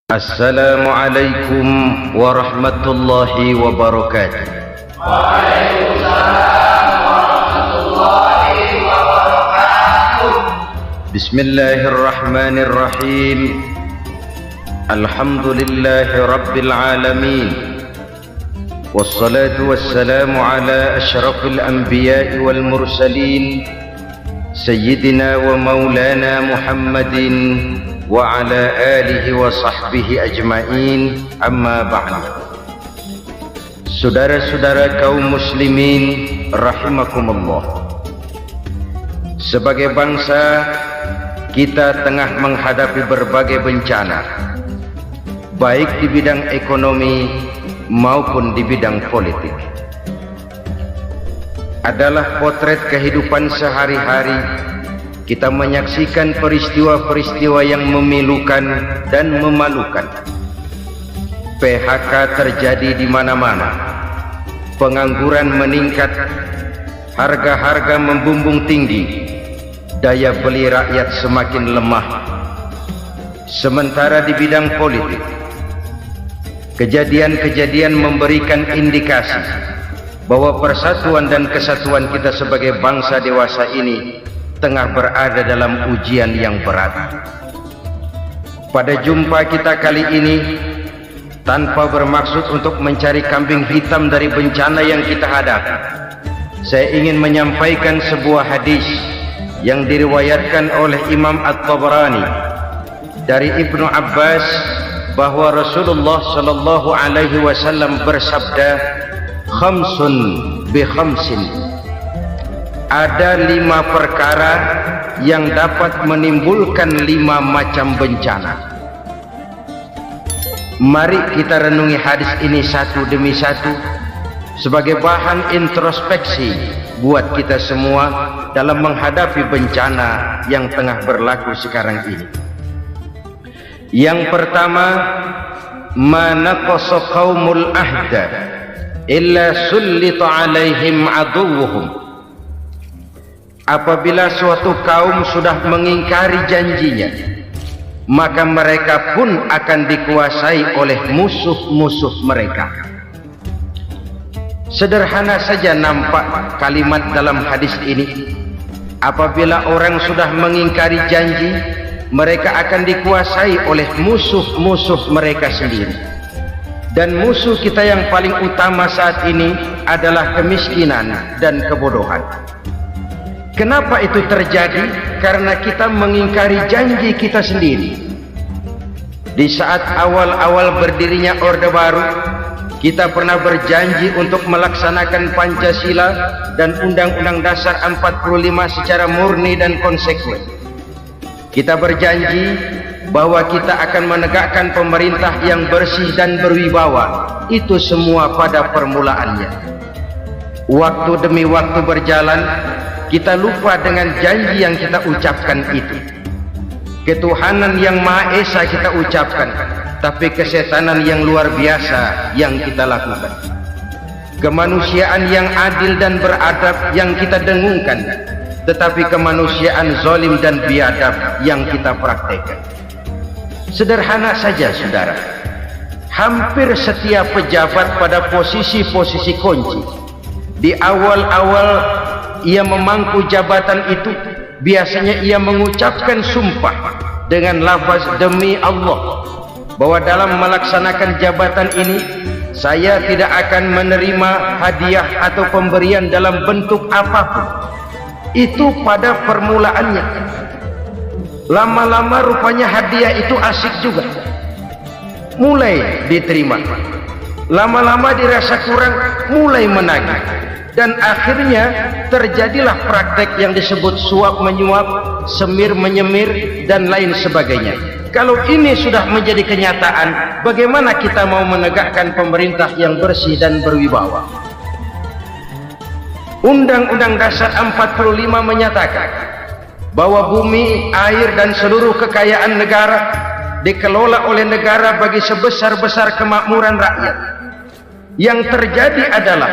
Assalamualaikum warahmatullahi wabarakatuh. Waalaikumsalam warahmatullahi wabarakatuh. Bismillahirrahmanirrahim. Alhamdulillahi rabbil alamin. Wassalatu wassalamu ala asyrafil anbiya'i wal mursalin Sayyidina wa maulana Muhammadin wa ala alihi wa sahbihi ajma'in, amma ba'du. Saudara-saudara kaum muslimin rahimakumullah, sebagai bangsa kita tengah menghadapi berbagai bencana, baik di bidang ekonomi maupun di bidang politik. Adalah potret kehidupan sehari-hari. Kita menyaksikan peristiwa-peristiwa yang memilukan dan memalukan. PHK terjadi di mana-mana. Pengangguran meningkat, harga-harga membumbung tinggi, daya beli rakyat semakin lemah. Sementara di bidang politik, kejadian-kejadian memberikan indikasi bahwa persatuan dan kesatuan kita sebagai bangsa dewasa ini tengah berada dalam ujian yang berat. Pada jumpa kita kali ini, tanpa bermaksud untuk mencari kambing hitam dari bencana yang kita hadapi, saya ingin menyampaikan sebuah hadis yang diriwayatkan oleh Imam At-Tabarani dari Ibnu Abbas, bahwa Rasulullah sallallahu alaihi wasallam bersabda, khamsun bi khamsin, ada 5 perkara yang dapat menimbulkan 5 macam bencana. Mari kita renungi hadis ini satu demi satu sebagai bahan introspeksi buat kita semua dalam menghadapi bencana yang tengah berlaku sekarang ini. Yang pertama, ma naqasa qaumul ahda illa sullita alaihim aduwwuhum. Apabila suatu kaum sudah mengingkari janjinya, maka mereka pun akan dikuasai oleh musuh-musuh mereka. Sederhana saja nampak kalimat dalam hadis ini. Apabila orang sudah mengingkari janji, mereka akan dikuasai oleh musuh-musuh mereka sendiri. Dan musuh kita yang paling utama saat ini adalah kemiskinan dan kebodohan. Kenapa itu terjadi? Karena kita mengingkari janji kita sendiri. Di saat awal-awal berdirinya Orde Baru, kita pernah berjanji untuk melaksanakan Pancasila dan Undang-Undang Dasar 45 secara murni dan konsekuen. Kita berjanji bahwa kita akan menegakkan pemerintah yang bersih dan berwibawa. Itu semua pada permulaannya. Waktu demi waktu berjalan, kita lupa dengan janji yang kita ucapkan itu. Ketuhanan yang Maha Esa kita ucapkan, tapi kesetanan yang luar biasa yang kita lakukan. Kemanusiaan yang adil dan beradab yang kita dengungkan, tetapi kemanusiaan zalim dan biadab yang kita praktekkan. Sederhana saja saudara, hampir setiap pejabat pada posisi-posisi kunci, di awal-awal ia memangku jabatan itu, biasanya ia mengucapkan sumpah dengan lafaz demi Allah, bahwa dalam melaksanakan jabatan ini saya tidak akan menerima hadiah atau pemberian dalam bentuk apapun. Itu pada permulaannya. Lama-lama rupanya hadiah itu asik juga, mulai diterima. Lama-lama dirasa kurang, mulai menagih. Dan akhirnya terjadilah praktek yang disebut suap menyuap, semir menyemir, dan lain sebagainya. Kalau ini sudah menjadi kenyataan, bagaimana kita mau menegakkan pemerintah yang bersih dan berwibawa? Undang-Undang Dasar 45 menyatakan bahwa bumi, air, dan seluruh kekayaan negara dikelola oleh negara bagi sebesar-besar kemakmuran rakyat. Yang terjadi adalah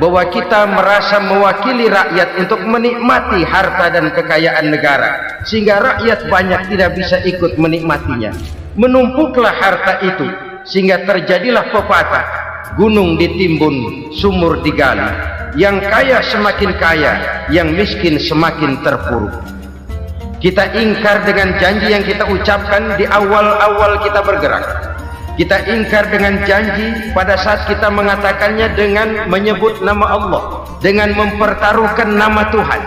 bahwa kita merasa mewakili rakyat untuk menikmati harta dan kekayaan negara, sehingga rakyat banyak tidak bisa ikut menikmatinya. Menumpuklah harta itu sehingga terjadilah pepatah, gunung ditimbun, sumur digali, yang kaya semakin kaya, yang miskin semakin terpuruk. Kita ingkar dengan janji yang kita ucapkan di awal-awal kita bergerak. Kita ingkar dengan janji pada saat kita mengatakannya dengan menyebut nama Allah, dengan mempertaruhkan nama Tuhan,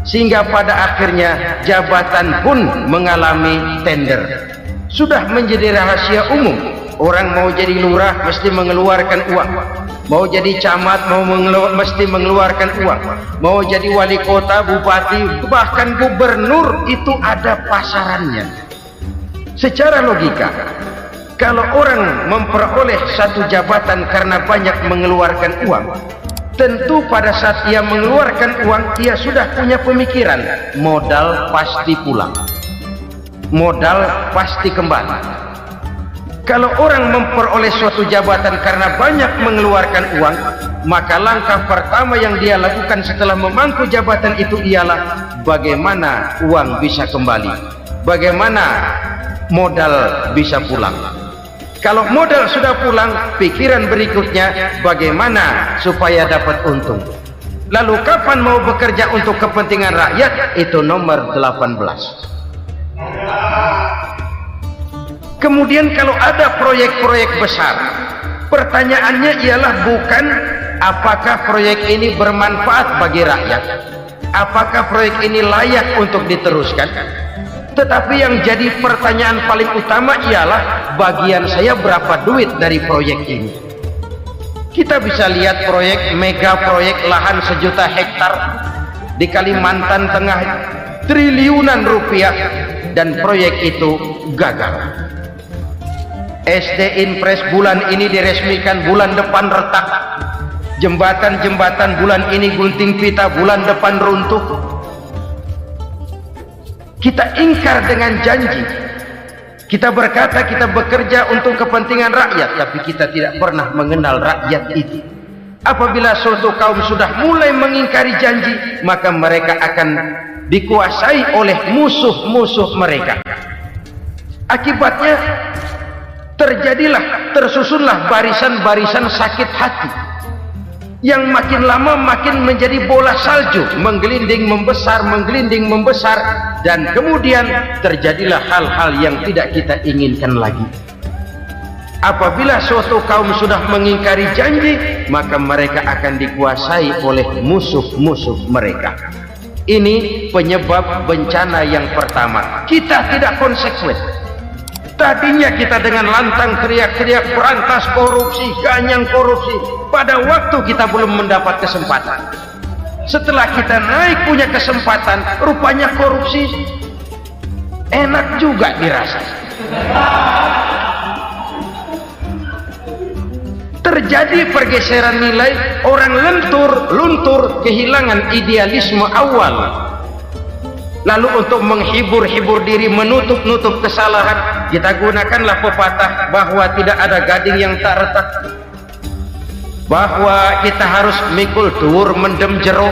sehingga pada akhirnya jabatan pun mengalami tender. Sudah menjadi rahasia umum, orang mau jadi lurah mesti mengeluarkan uang, mau jadi camat mesti mengeluarkan uang, mau jadi wali kota, bupati, bahkan gubernur, itu ada pasarannya. Secara logika, kalau orang memperoleh satu jabatan karena banyak mengeluarkan uang, tentu pada saat ia mengeluarkan uang, ia sudah punya pemikiran, modal pasti pulang, modal pasti kembali. Kalau orang memperoleh suatu jabatan karena banyak mengeluarkan uang, maka langkah pertama yang dia lakukan setelah memangku jabatan itu ialah bagaimana uang bisa kembali, bagaimana modal bisa pulang. Kalau modal sudah pulang, pikiran berikutnya bagaimana supaya dapat untung. Lalu kapan mau bekerja untuk kepentingan rakyat? Itu nomor 18. Kemudian kalau ada proyek-proyek besar, pertanyaannya ialah bukan apakah proyek ini bermanfaat bagi rakyat, apakah proyek ini layak untuk diteruskan, tetapi yang jadi pertanyaan paling utama ialah bagian saya berapa duit dari proyek ini. Kita bisa lihat proyek, mega proyek lahan 1 juta hektar di Kalimantan Tengah, triliunan rupiah, dan proyek itu gagal. SD Impres bulan ini diresmikan, bulan depan retak. Jembatan-jembatan bulan ini gunting pita, bulan depan runtuh. Kita ingkar dengan janji. Kita berkata kita bekerja untuk kepentingan rakyat, tapi kita tidak pernah mengenal rakyat itu. Apabila suatu kaum sudah mulai mengingkari janji, maka mereka akan dikuasai oleh musuh-musuh mereka. Akibatnya tersusunlah barisan-barisan sakit hati yang makin lama makin menjadi bola salju, menggelinding membesar, dan kemudian terjadilah hal-hal yang tidak kita inginkan lagi. Apabila suatu kaum sudah mengingkari janji, maka mereka akan dikuasai oleh musuh-musuh mereka. Ini penyebab bencana yang pertama. Kita tidak konsekuen. Tadinya kita dengan lantang teriak-teriak berantas korupsi, ganyang korupsi. Pada waktu kita belum mendapat kesempatan. Setelah kita naik punya kesempatan, rupanya korupsi enak juga dirasa. Terjadi pergeseran nilai, orang luntur, kehilangan idealisme awal. Lalu untuk menghibur diri, menutup kesalahan, kita gunakanlah pepatah bahwa tidak ada gading yang tak retak, bahwa kita harus mikul dhuwur mendem jero.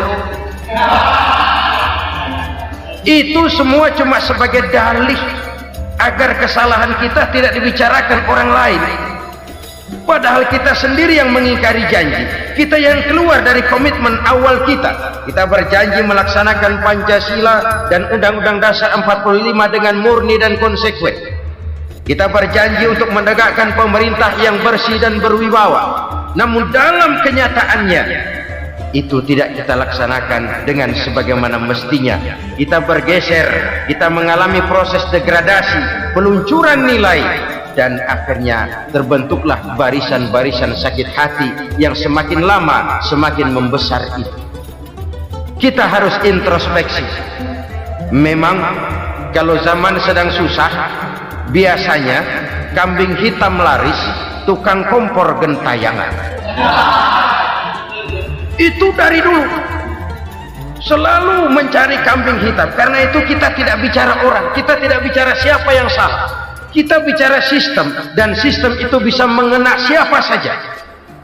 Itu semua cuma sebagai dalih agar kesalahan kita tidak dibicarakan orang lain. Padahal kita sendiri yang mengingkari janji, kita yang keluar dari komitmen awal kita. Kita berjanji melaksanakan Pancasila dan Undang-Undang Dasar 45 dengan murni dan konsekuen. Kita berjanji untuk menegakkan pemerintah yang bersih dan berwibawa. Namun dalam kenyataannya itu tidak kita laksanakan dengan sebagaimana mestinya. Kita bergeser, kita mengalami proses degradasi, peluncuran nilai, dan akhirnya terbentuklah barisan-barisan sakit hati yang semakin lama semakin membesar itu. Kita harus introspeksi. Memang kalau zaman sedang susah, biasanya kambing hitam laris, tukang kompor gentayangan. Itu dari dulu selalu mencari kambing hitam. Karena itu kita tidak bicara orang, kita tidak bicara siapa yang salah, kita bicara sistem, dan sistem itu bisa mengena siapa saja.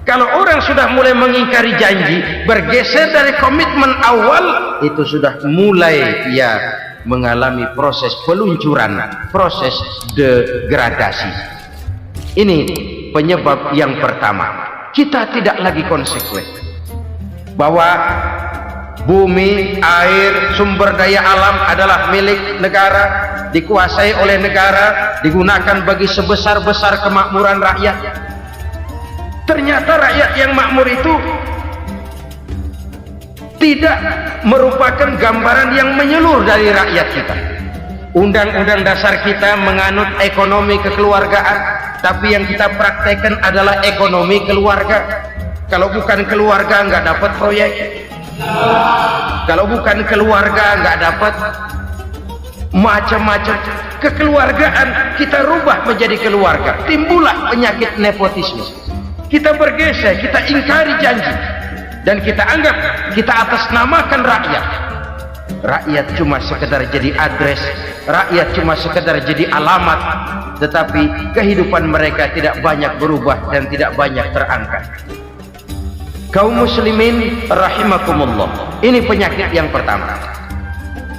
Kalau orang sudah mulai mengingkari janji, bergeser dari komitmen awal, itu sudah mulai ya mengalami proses peluncuran, proses degradasi. Ini penyebab yang pertama. Kita tidak lagi konsekuen bahwa bumi, air, sumber daya alam adalah milik negara, dikuasai oleh negara, digunakan bagi sebesar-besar kemakmuran rakyat. Ternyata rakyat yang makmur itu tidak merupakan gambaran yang menyeluruh dari rakyat kita. Undang-undang dasar kita menganut ekonomi kekeluargaan, tapi yang kita praktekkan adalah ekonomi keluarga. Kalau bukan keluarga nggak dapat proyek, kalau bukan keluarga nggak dapat macam-macam. Kekeluargaan kita rubah menjadi keluarga, timbullah penyakit nepotisme. Kita bergeser, kita ingkari janji, dan kita anggap kita atasnamakan rakyat. Rakyat cuma sekedar jadi address, rakyat cuma sekedar jadi alamat, tetapi kehidupan mereka tidak banyak berubah dan tidak banyak terangkat. Kaum muslimin rahimakumullah, ini penyakit yang pertama,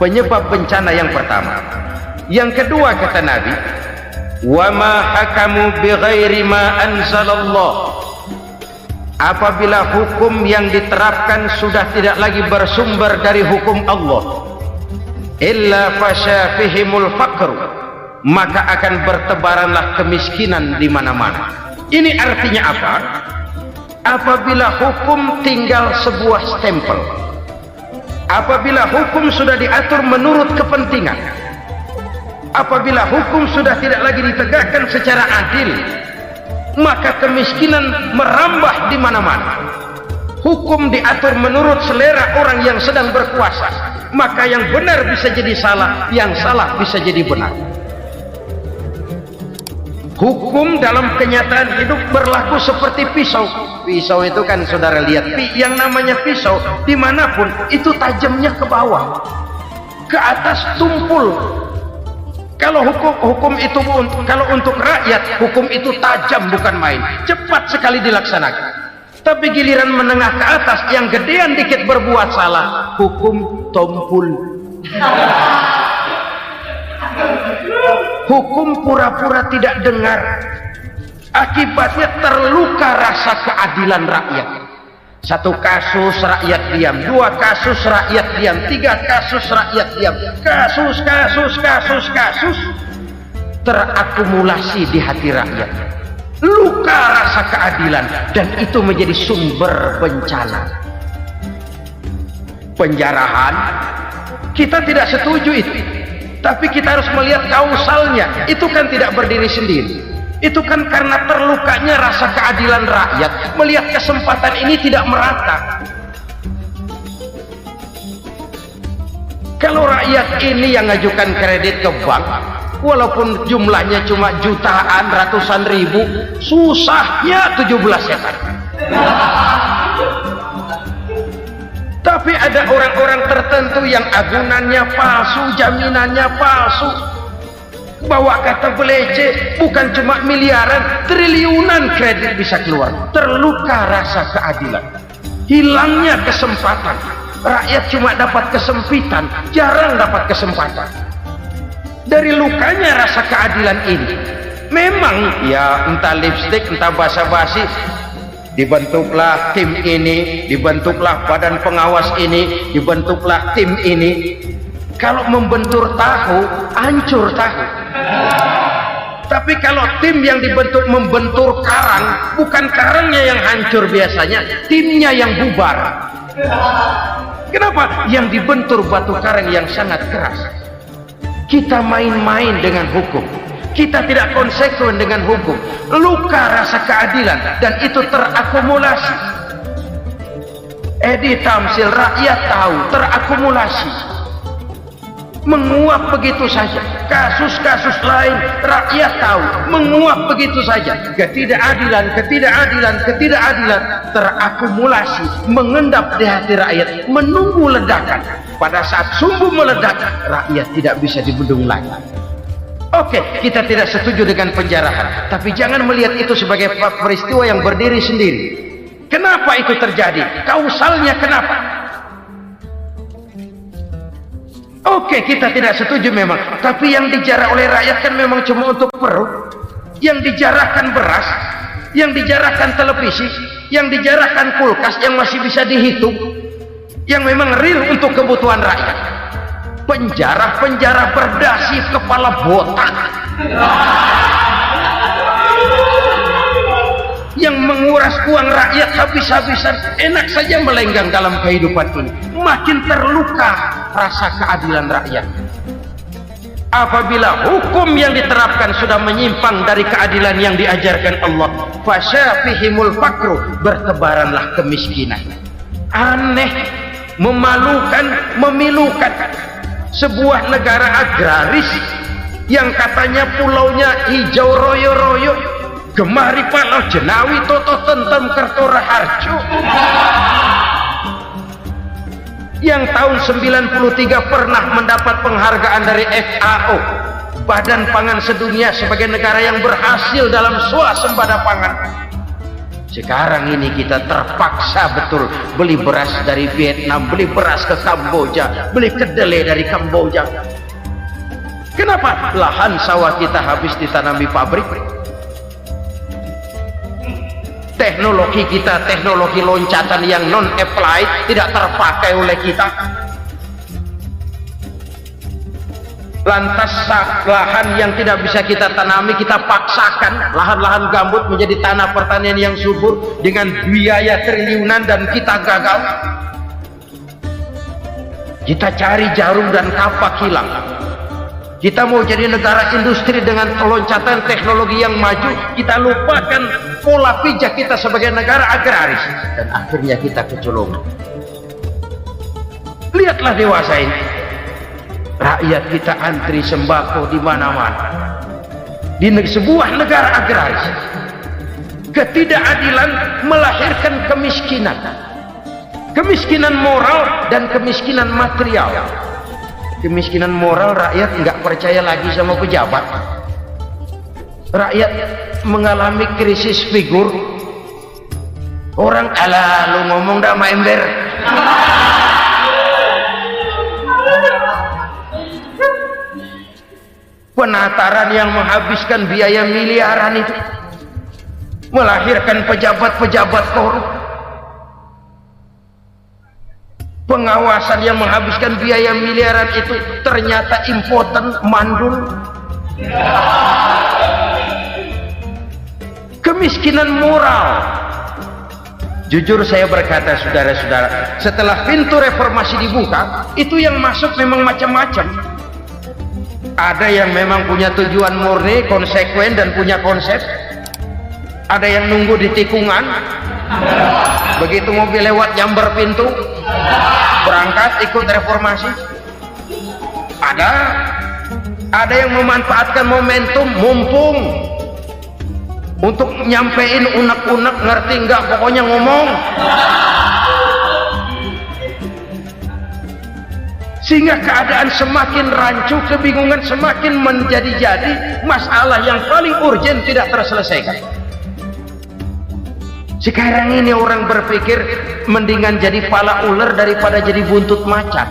penyebab bencana yang pertama. Yang kedua kata Nabi, wa ma hakamu bighairi ma anzalallah. Apabila hukum yang diterapkan sudah tidak lagi bersumber dari hukum Allah, illa fasya fihimul faqr, maka akan bertebaranlah kemiskinan di mana-mana. Ini artinya apa? Apabila hukum tinggal sebuah stempel, apabila hukum sudah diatur menurut kepentingan, apabila hukum sudah tidak lagi ditegakkan secara adil, maka kemiskinan merambah di mana-mana. Hukum diatur menurut selera orang yang sedang berkuasa, maka yang benar bisa jadi salah, yang salah bisa jadi benar. Hukum dalam kenyataan hidup berlaku seperti pisau. Pisau itu kan saudara lihat, yang namanya pisau dimanapun itu tajamnya ke bawah, ke atas tumpul. Kalau hukum itu kalau untuk rakyat, hukum itu tajam bukan main, cepat sekali dilaksanakan. Tapi giliran menengah ke atas yang gedean dikit berbuat salah, hukum tumpul. Hukum pura-pura tidak dengar. Akibatnya terluka rasa keadilan rakyat. Satu kasus rakyat diam, dua kasus rakyat diam, tiga kasus rakyat diam, kasus terakumulasi di hati rakyat. Luka rasa keadilan, dan itu menjadi sumber bencana. Penjarahan, kita tidak setuju itu, tapi kita harus melihat kausalnya. Itu kan tidak berdiri sendiri. Itu kan karena terlukanya rasa keadilan rakyat, melihat kesempatan ini tidak merata. Kalau rakyat ini yang ngajukan kredit ke bank, walaupun jumlahnya cuma jutaan, ratusan ribu, susahnya 17 setan. Tapi ada orang-orang tertentu yang agunannya palsu, jaminannya palsu, bawa kata belece, bukan cuma miliaran, triliunan kredit bisa keluar. Terluka rasa keadilan, hilangnya kesempatan. Rakyat cuma dapat kesempitan, jarang dapat kesempatan. Dari lukanya rasa keadilan ini, memang ya entah lipstik, entah basa-basi, dibentuklah tim ini, dibentuklah badan pengawas ini, dibentuklah tim ini. Kalau membentur tahu, hancur tahu. Tapi kalau tim yang dibentuk membentur karang, bukan karangnya yang hancur biasanya, timnya yang bubar. Kenapa? Yang dibentur batu karang yang sangat keras. Kita main-main dengan hukum, kita tidak konsekuen dengan hukum. Luka rasa keadilan, dan itu terakumulasi. Edi Tamsil, rakyat tahu, terakumulasi, menguap begitu saja. Kasus-kasus lain rakyat tahu, menguap begitu saja. Ketidakadilan terakumulasi, mengendap di hati rakyat, menunggu ledakan. Pada saat sumbu meledak, rakyat tidak bisa dibendung lagi. Oke, kita tidak setuju dengan penjarahan, tapi jangan melihat itu sebagai peristiwa yang berdiri sendiri. Kenapa itu terjadi? Kausalnya kenapa? Oke, kita tidak setuju memang, tapi yang dijarah oleh rakyat kan memang cuma untuk perut. Yang dijarahkan beras, yang dijarahkan televisi, yang dijarahkan kulkas yang masih bisa dihitung, yang memang real untuk kebutuhan rakyat. Penjara-penjara berdasi kepala botak yang menguras uang rakyat habis-habisan, enak saja melenggang dalam kehidupan ini. Makin terluka rasa keadilan rakyat. Apabila hukum yang diterapkan sudah menyimpang dari keadilan yang diajarkan Allah, fasyafihimul fakru, bertebaranlah kemiskinan. Aneh, memalukan, memilukan. Sebuah negara agraris yang katanya pulaunya hijau royo-royo, gemari palau jenawi toto tentem kertora harjo, yang tahun 93 pernah mendapat penghargaan dari FAO, Badan Pangan Sedunia, sebagai negara yang berhasil dalam swasembada pangan. Sekarang ini kita terpaksa betul beli beras dari Vietnam, beli beras ke Kamboja, beli kedelai dari Kamboja. Kenapa? Lahan sawah kita habis ditanami pabrik. Teknologi kita, teknologi loncatan yang non-applied, tidak terpakai oleh kita. Lantas lahan yang tidak bisa kita tanami, kita paksakan lahan-lahan gambut menjadi tanah pertanian yang subur dengan biaya triliunan, dan kita gagal. Kita cari jarum dan kapak hilang. Kita mau jadi negara industri dengan loncatan teknologi yang maju, kita lupakan pola pijak kita sebagai negara agraris, dan akhirnya kita kecolongan. Lihatlah dewasa ini, rakyat kita antri sembako di mana-mana. Di sebuah negara agraris, ketidakadilan melahirkan kemiskinan, kemiskinan moral dan kemiskinan material. Kemiskinan moral, rakyat nggak percaya lagi sama pejabat. Rakyat mengalami krisis figur. Orang, ala lu ngomong dah sama ember. Penataran yang menghabiskan biaya miliaran itu melahirkan pejabat-pejabat korup. Pengawasan yang menghabiskan biaya miliaran itu ternyata impoten, mandul. Kemiskinan moral. Jujur saya berkata, saudara-saudara, setelah pintu reformasi dibuka, itu yang masuk memang macam-macam. Ada yang memang punya tujuan murni, konsekuen, dan punya konsep. Ada yang nunggu di tikungan, begitu mobil lewat nyamber pintu, berangkat ikut reformasi. Ada yang memanfaatkan momentum, mumpung, untuk nyampein unek-unek, ngerti enggak, pokoknya ngomong. Sehingga keadaan semakin rancu, kebingungan semakin menjadi-jadi, masalah yang paling urgen tidak terselesaikan. Sekarang ini orang berpikir mendingan jadi pala ular daripada jadi buntut macan.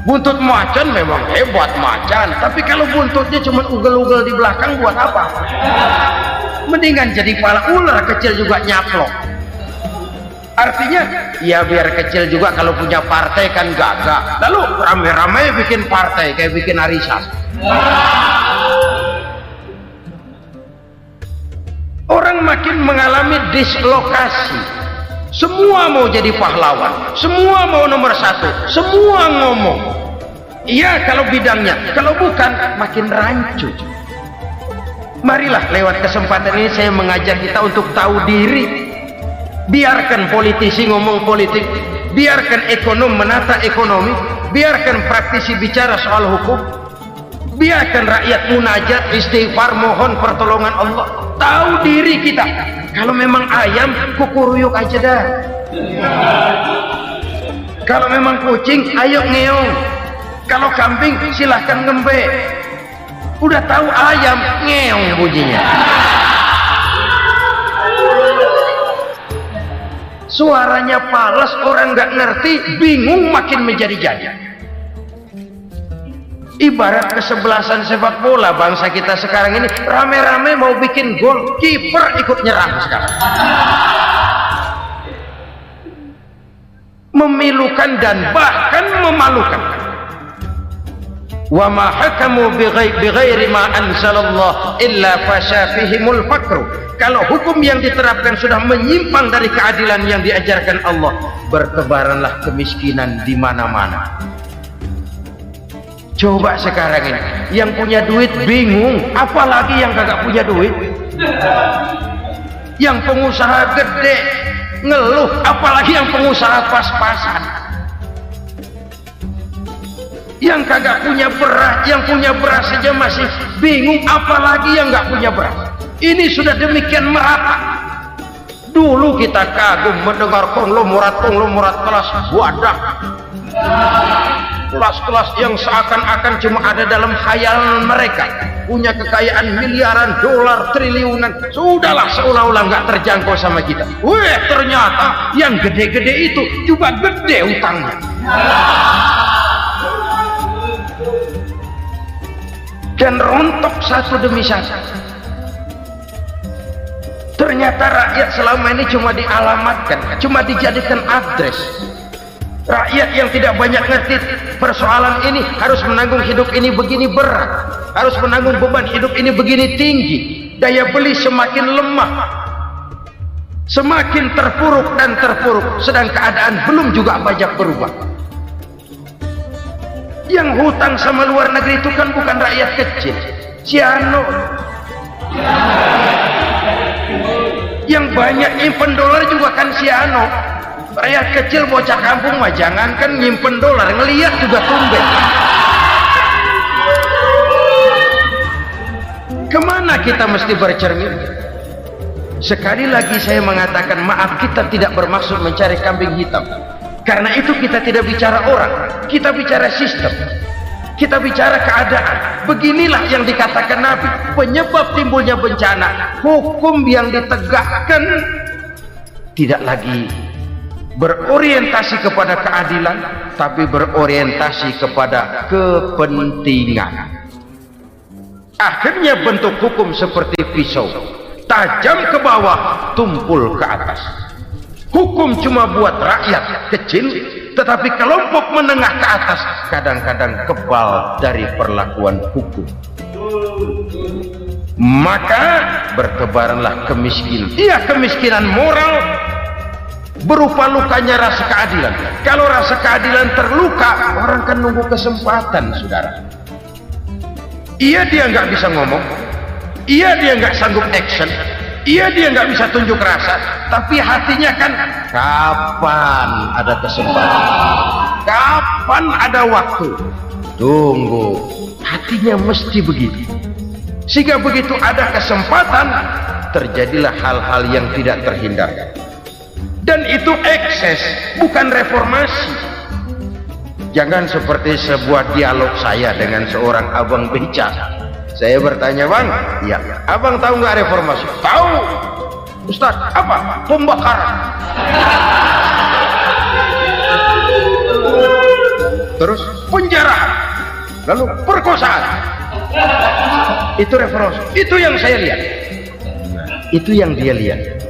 Buntut macan memang hebat macan, tapi kalau buntutnya cuma ugel-ugel di belakang buat apa? Mendingan jadi pala ular, kecil juga nyaplok. Artinya ya biar kecil juga kalau punya partai kan gagah. Lalu rame-rame bikin partai kayak bikin arisan. Orang makin mengalami dislokasi. Semua mau jadi pahlawan, semua mau nomor satu, semua ngomong. Iya kalau bidangnya, kalau bukan makin rancu. Marilah lewat kesempatan ini saya mengajak kita untuk tahu diri. Biarkan politisi ngomong politik, biarkan ekonom menata ekonomi, biarkan praktisi bicara soal hukum, biarkan rakyat munajat, istighfar, mohon pertolongan Allah. Tahu diri kita. Kalau memang ayam, kukuruyuk aja dah. Kalau memang kucing, ayo ngeong. Kalau kambing, silahkan ngembe. Udah tahu ayam, ngeong bunyinya. Suaranya palas, orang nggak ngerti, bingung, makin menjadi-jadi. Ibarat kesebelasan sepak bola bangsa kita sekarang ini, rame-rame mau bikin gol, kiper ikut nyerang sekarang. Memilukan dan bahkan memalukan. Wa ma hakamu bighairi ma anzalallah illa fasha fihimul fakru. Kalau hukum yang diterapkan sudah menyimpang dari keadilan yang diajarkan Allah, bertebaranlah kemiskinan di mana-mana. Coba sekarang ini, yang punya duit bingung, apalagi yang kagak punya duit. Yang pengusaha gede ngeluh, apalagi yang pengusaha pas-pasan. Yang kagak punya beras, yang punya beras saja masih bingung, apalagi yang nggak punya beras. Ini sudah demikian merata. Dulu kita kagum mendengar konglomerat kelas wadah, kelas-kelas yang seakan-akan cuma ada dalam khayalan mereka, punya kekayaan miliaran dolar, triliunan. Sudahlah, seolah-olah nggak terjangkau sama kita. Weh, ternyata yang gede-gede itu juga gede utangnya. Dan rontok satu demi satu. Ternyata rakyat selama ini cuma dialamatkan, cuma dijadikan address. Rakyat yang tidak banyak ngerti persoalan ini harus menanggung hidup ini begini berat, harus menanggung beban hidup ini begini tinggi. Daya beli semakin lemah, semakin terpuruk dan terpuruk, sedang keadaan belum juga banyak berubah. Yang hutang sama luar negeri itu kan bukan rakyat kecil, Ciano. Yang banyak nyimpen dolar juga kan Ciano. Rakyat kecil bocah kampung mah jangankan nyimpen dolar, ngelihat juga tumben. Kemana kita mesti bercermin? Sekali lagi saya mengatakan maaf, kita tidak bermaksud mencari kambing hitam. Karena itu kita tidak bicara orang, kita bicara sistem, kita bicara keadaan. Beginilah yang dikatakan Nabi, penyebab timbulnya bencana, hukum yang ditegakkan tidak lagi berorientasi kepada keadilan, tapi berorientasi kepada kepentingan. Akhirnya bentuk hukum seperti pisau, tajam ke bawah, tumpul ke atas. Hukum cuma buat rakyat kecil, tetapi kelompok menengah ke atas kadang-kadang kebal dari perlakuan hukum. Maka bertebaranlah kemiskinan. Iya, kemiskinan moral berupa lukanya rasa keadilan. Kalau rasa keadilan terluka, orang kan nunggu kesempatan, saudara. Iya, dia nggak bisa ngomong, iya, dia nggak sanggup action, iya, dia nggak bisa tunjuk rasa, tapi hatinya kan kapan ada kesempatan, kapan ada waktu, tunggu. Hatinya mesti begitu, sehingga begitu ada kesempatan terjadilah hal-hal yang tidak terhindarkan. Dan itu ekses, bukan reformasi. Jangan seperti sebuah dialog saya dengan seorang abang beca. Saya bertanya, bang, ya, abang tahu nggak reformasi? Tahu, Ustaz. Apa? Pembakaran. Terus penjarahan, lalu perkosaan. Itu reformasi. Itu yang saya lihat. Itu yang dia lihat.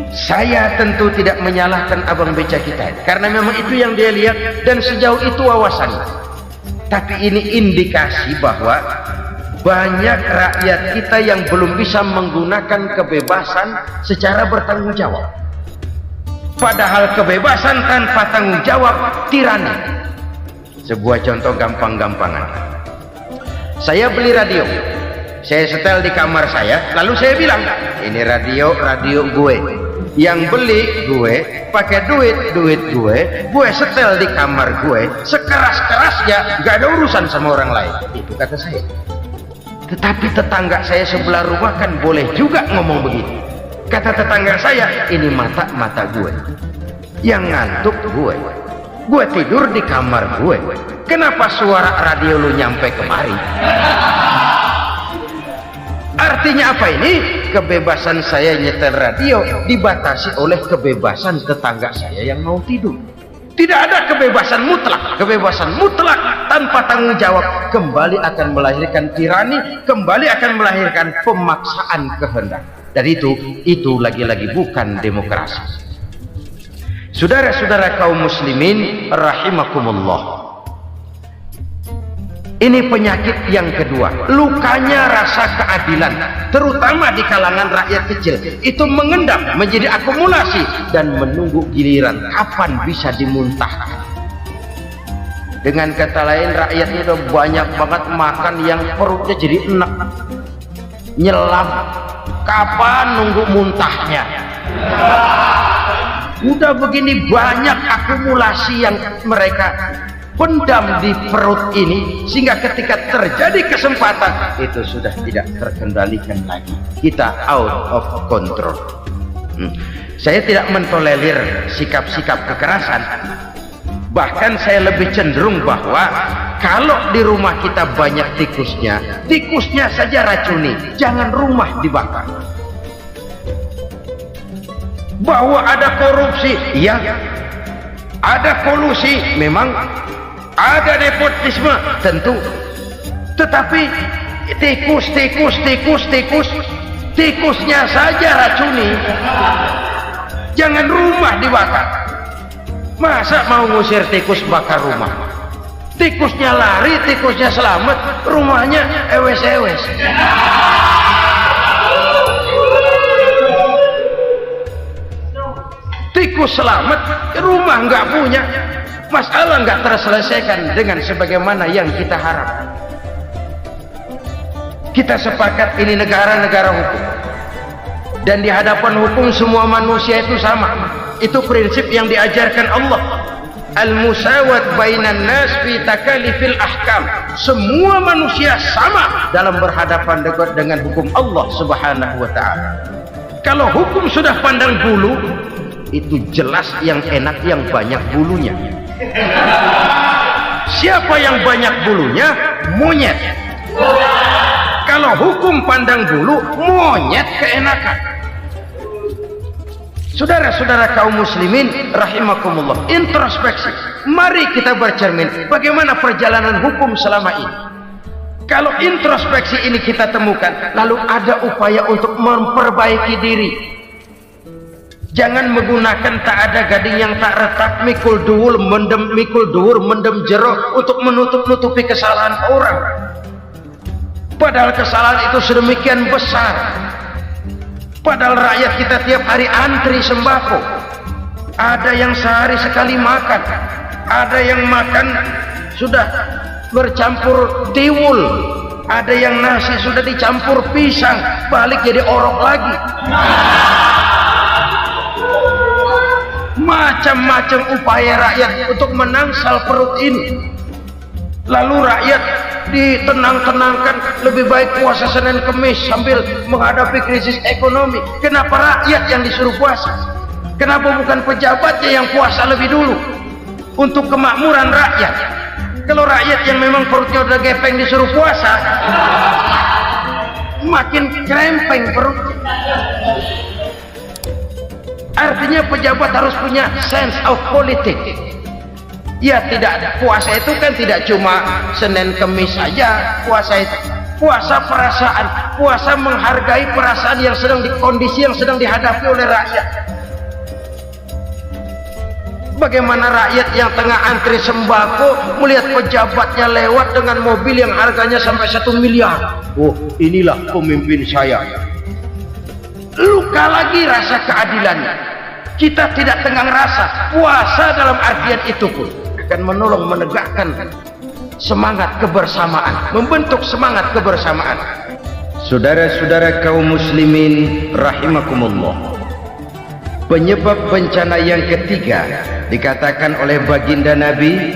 Saya tentu tidak menyalahkan abang beca kita, karena memang itu yang dia lihat dan sejauh itu wawasannya. Tapi ini indikasi bahwa banyak rakyat kita yang belum bisa menggunakan kebebasan secara bertanggung jawab. Padahal kebebasan tanpa tanggung jawab tirani. Sebuah contoh gampang-gampangan. Saya beli radio, saya setel di kamar saya, lalu saya bilang, ini radio gue. Yang beli gue, pakai duit gue setel di kamar gue, sekeras-kerasnya, gak ada urusan sama orang lain. Itu kata saya. Tetapi tetangga saya sebelah rumah kan boleh juga ngomong begitu. Kata tetangga saya, ini mata gue, yang ngantuk gue tidur di kamar gue, kenapa suara radio lu nyampe kemari? Artinya apa ini? Kebebasan saya nyetel radio dibatasi oleh kebebasan tetangga saya yang mau tidur. Tidak ada kebebasan mutlak. Kebebasan mutlak tanpa tanggung jawab kembali akan melahirkan tirani, kembali akan melahirkan pemaksaan kehendak. Dan itu lagi-lagi bukan demokrasi. Saudara-saudara kaum muslimin rahimakumullah. Ini penyakit yang kedua, lukanya rasa keadilan, terutama di kalangan rakyat kecil. Itu mengendap menjadi akumulasi dan menunggu giliran kapan bisa dimuntahkan. Dengan kata lain, rakyat itu udah banyak banget makan yang perutnya jadi enak, nyelam. Kapan nunggu muntahnya? Udah begini banyak akumulasi yang mereka pendam di perut ini, sehingga ketika terjadi kesempatan itu sudah tidak terkendalikan lagi. Kita out of control. Saya tidak mentolerir sikap-sikap kekerasan. Bahkan saya lebih cenderung bahwa kalau di rumah kita banyak tikusnya, tikusnya saja racuni, jangan rumah dibakar. Bahwa ada korupsi, ya, ada kolusi, memang ada nepotisme, tentu. Tetapi tikusnya saja racuni, jangan rumah dibakar. Masa mau ngusir tikus bakar rumah? Tikusnya lari, tikusnya selamat, rumahnya ewes-ewes. Tikus selamat, rumah nggak punya, masalah nggak terselesaikan dengan sebagaimana yang kita harap. Kita sepakat ini negara hukum, dan di hadapan hukum semua manusia itu sama. Itu prinsip yang diajarkan Allah. Al-musawat bainan nas fi takalifil ahkam. Semua manusia sama dalam berhadapan dengan hukum Allah Subhanahu wa taala. Kalau hukum sudah pandang bulu, itu jelas yang enak yang banyak bulunya. Siapa yang banyak bulunya? Monyet. Kalau hukum pandang bulu, monyet keenakan. Saudara-saudara kaum muslimin rahimakumullah, introspeksi. Mari kita bercermin bagaimana perjalanan hukum selama ini. Kalau introspeksi ini kita temukan, lalu ada upaya untuk memperbaiki diri. Jangan menggunakan tak ada gading yang tak retak, mikul dhuwur mendem jero untuk menutup-nutupi kesalahan orang. Padahal kesalahan itu sedemikian besar. Padahal rakyat kita tiap hari antri sembako. Ada yang sehari sekali makan, ada yang makan sudah bercampur tiwul, ada yang nasi sudah dicampur pisang, balik jadi orok lagi. Macam-macam upaya rakyat untuk menangsal perut ini. Lalu rakyat ditenang-tenangkan, lebih baik puasa Senin Kemis sambil menghadapi krisis ekonomi. Kenapa rakyat yang disuruh puasa? Kenapa bukan pejabatnya yang puasa lebih dulu untuk kemakmuran rakyat? Kalau rakyat yang memang perutnya udah gepeng disuruh puasa, makin krempeng perut. Artinya pejabat harus punya sense of politics. Ya, tidak ada. Puasa itu kan tidak cuma Senin Kemis saja. Puasa itu puasa perasaan, puasa menghargai perasaan yang sedang kondisi yang sedang dihadapi oleh rakyat. Bagaimana rakyat yang tengah antri sembako melihat pejabatnya lewat dengan mobil yang harganya sampai 1 miliar. Oh, inilah pemimpin saya. Luka lagi rasa keadilannya. Kita tidak tenggang rasa. Puasa dalam artian itu pun akan menolong menegakkan semangat kebersamaan, membentuk semangat kebersamaan. Saudara-saudara kaum muslimin rahimakumullah, penyebab bencana yang ketiga dikatakan oleh baginda Nabi,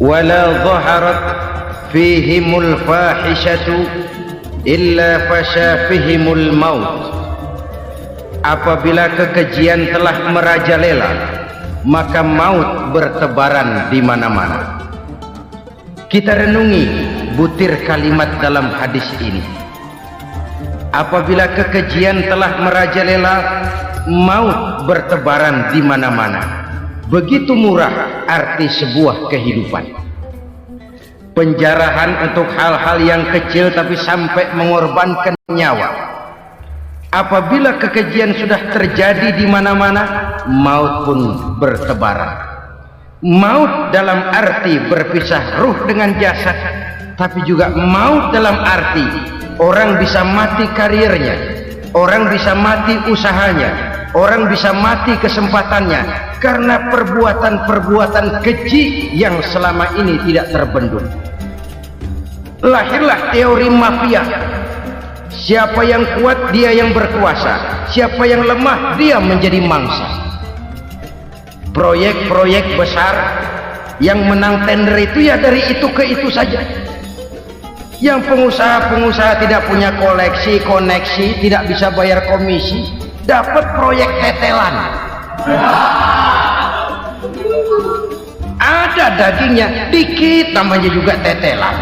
wala dhaharat fihimul fahishatu illa fasha fihimul maut. Apabila kekejian telah merajalela, maka maut bertebaran di mana-mana. Kita renungi butir kalimat dalam hadis ini. Apabila kekejian telah merajalela, maut bertebaran di mana-mana. Begitu murah arti sebuah kehidupan. Penjarahan untuk hal-hal yang kecil tapi sampai mengorbankan nyawa. Apabila kekejian sudah terjadi di mana-mana, maut pun bertebaran. Maut dalam arti berpisah ruh dengan jasad, tapi juga maut dalam arti orang bisa mati karirnya, orang bisa mati usahanya, orang bisa mati kesempatannya karena perbuatan-perbuatan keji yang selama ini tidak terbendung. Lahirlah teori mafia. Siapa yang kuat dia yang berkuasa, siapa yang lemah dia menjadi mangsa. Proyek-proyek besar yang menang tender itu ya dari itu ke itu saja. Yang pengusaha-pengusaha tidak punya koneksi, tidak bisa bayar komisi, dapat proyek tetelan. Ada dagingnya dikit, namanya juga tetelan.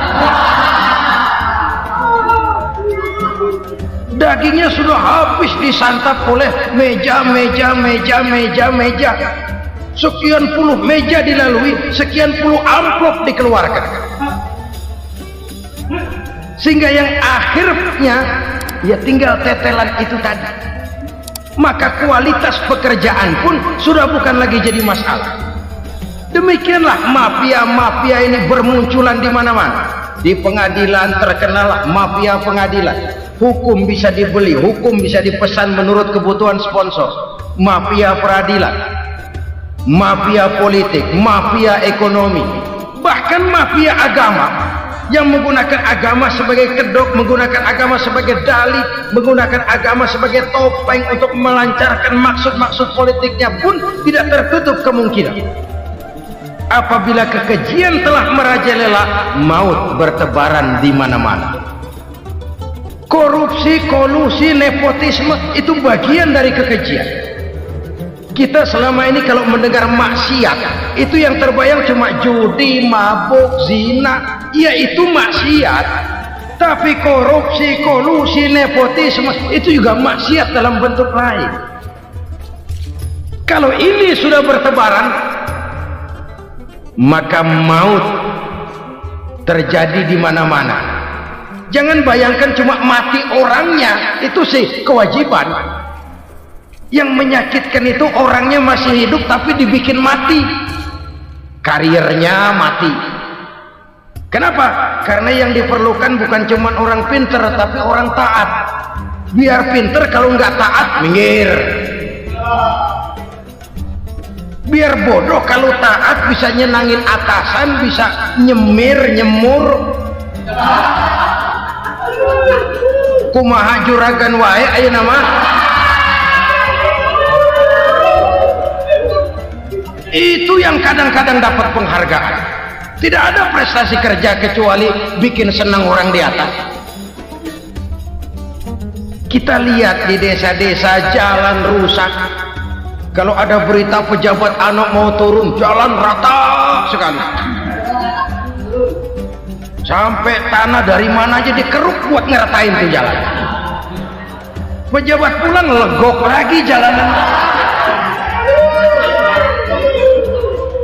Dagingnya sudah habis disantap oleh meja. Sekian puluh meja dilalui, sekian puluh amplop dikeluarkan, sehingga yang akhirnya ya tinggal tetelan itu tadi. Maka kualitas pekerjaan pun sudah bukan lagi jadi masalah. Demikianlah mafia-mafia ini bermunculan di mana-mana. Di pengadilan terkenal mafia pengadilan. Hukum bisa dibeli, hukum bisa dipesan menurut kebutuhan sponsor. Mafia peradilan, mafia politik, mafia ekonomi, bahkan mafia agama yang menggunakan agama sebagai kedok, menggunakan agama sebagai dalih, menggunakan agama sebagai topeng untuk melancarkan maksud-maksud politiknya pun tidak tertutup kemungkinan. Apabila kekejian telah merajalela, maut bertebaran di mana-mana. Korupsi, kolusi, nepotisme itu bagian dari kekejian. Kita selama ini kalau mendengar maksiat, itu yang terbayang cuma judi, mabuk, zina. Ya itu maksiat. Tapi korupsi, kolusi, nepotisme itu juga maksiat dalam bentuk lain. Kalau ini sudah bertebaran, maka maut terjadi di mana-mana. Jangan bayangkan cuma mati orangnya, itu sih kewajiban. Yang menyakitkan itu orangnya masih hidup tapi dibikin mati, karirnya mati. Kenapa? Karena yang diperlukan bukan cuma orang pinter tapi orang taat. Biar pinter, kalau nggak taat minggir. Biar bodoh, kalau taat bisa nyenangin atasan, bisa nyemur. Kumaha juragan wae ayo nama. Itu yang kadang-kadang dapat penghargaan. Tidak ada prestasi kerja kecuali bikin senang orang di atas. Kita lihat di desa-desa jalan rusak. Kalau ada berita pejabat anak mau turun, jalan rata sekali. Sampai tanah dari mana aja dikeruk buat ngeratain tuh jalan. Pejabat pulang legok lagi jalanan.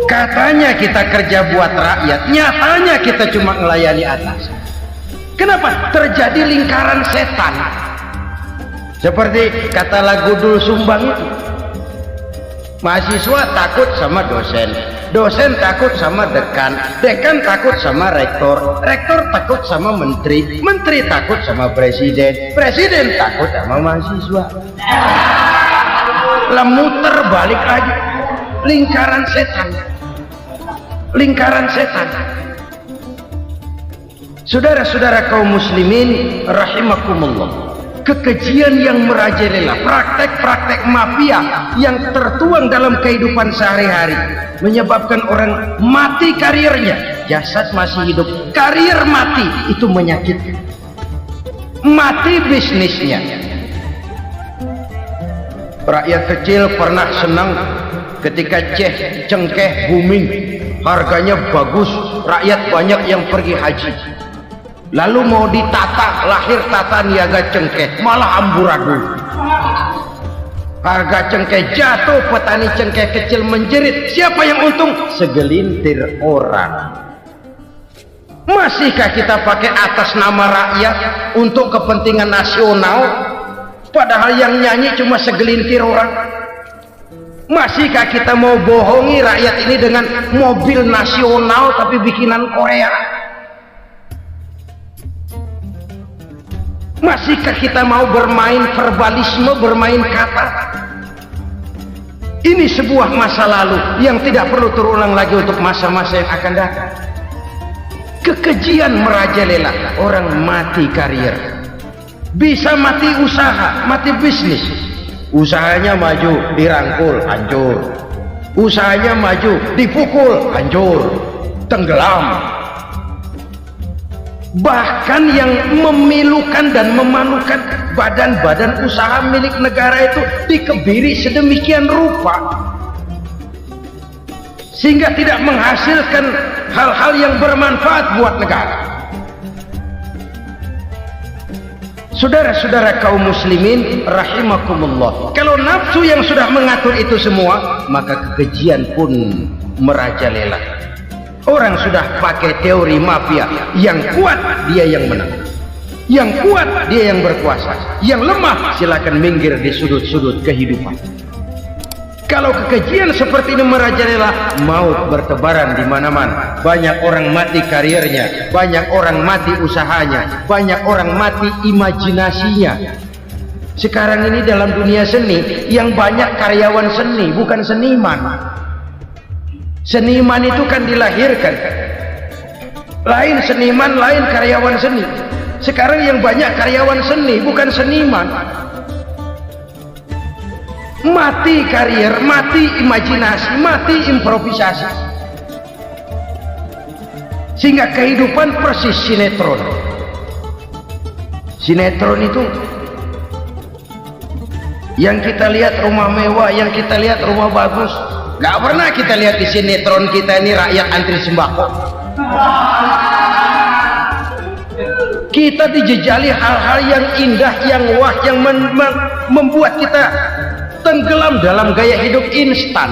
Katanya kita kerja buat rakyat, nyatanya kita cuma melayani atas. Kenapa? Terjadi lingkaran setan. Seperti kata lagu Dul Sumbang itu. Mahasiswa takut sama dosen, dosen takut sama dekan, dekan takut sama rektor, rektor takut sama menteri, menteri takut sama presiden, presiden takut sama mahasiswa. Lah muter balik lagi, lingkaran setan. Lingkaran setan. Saudara-saudara kaum muslimin rahimakumullah, kekejian yang merajalela, praktek-praktek mafia yang tertuang dalam kehidupan sehari-hari menyebabkan orang mati karirnya, jasad masih hidup, karir mati, itu menyakitkan. Mati bisnisnya. Rakyat kecil pernah senang ketika cengkeh booming, harganya bagus, rakyat banyak yang pergi haji. Lalu mau ditata, lahir tata niaga cengkeh, malah amburadul. Harga cengkeh jatuh, petani cengkeh kecil menjerit. Siapa yang untung? Segelintir orang. Masihkah kita pakai atas nama rakyat untuk kepentingan nasional, padahal yang nyanyi cuma segelintir orang? Masihkah kita mau bohongi rakyat ini dengan mobil nasional tapi bikinan Korea? Masihkah kita mau bermain verbalisme, bermain kata? Ini sebuah masa lalu yang tidak perlu terulang lagi untuk masa-masa yang akan datang. Kekejian merajalela, orang mati karier, bisa mati usaha, mati bisnis. Usahanya maju, dirangkul, hancur. Usahanya maju, dipukul, hancur, tenggelam. Bahkan yang memilukan dan memalukan badan-badan usaha milik negara itu dikebiri sedemikian rupa sehingga tidak menghasilkan hal-hal yang bermanfaat buat negara. Saudara-saudara kaum muslimin rahimakumullah, kalau nafsu yang sudah mengatur itu semua, maka kekejian pun merajalela. Orang sudah pakai teori mafia, yang kuat dia yang menang, yang kuat dia yang berkuasa, yang lemah silakan minggir di sudut-sudut kehidupan. Kalau kekejian seperti ini merajalela, maut bertebaran di mana-mana. Banyak orang mati karirnya, banyak orang mati usahanya, banyak orang mati imajinasinya. Sekarang ini dalam dunia seni yang banyak karyawan seni, bukan seniman. Seniman itu kan dilahirkan, lain seniman, lain karyawan seni. Sekarang yang banyak karyawan seni, bukan seniman. Mati karier, mati imajinasi, mati improvisasi, sehingga kehidupan persis sinetron. Sinetron itu yang kita lihat rumah mewah, yang kita lihat rumah bagus. Gak pernah kita lihat di sinetron kita ini rakyat antri sembako. Kita dijejali hal-hal yang indah, yang wah, yang membuat kita tenggelam dalam gaya hidup instan,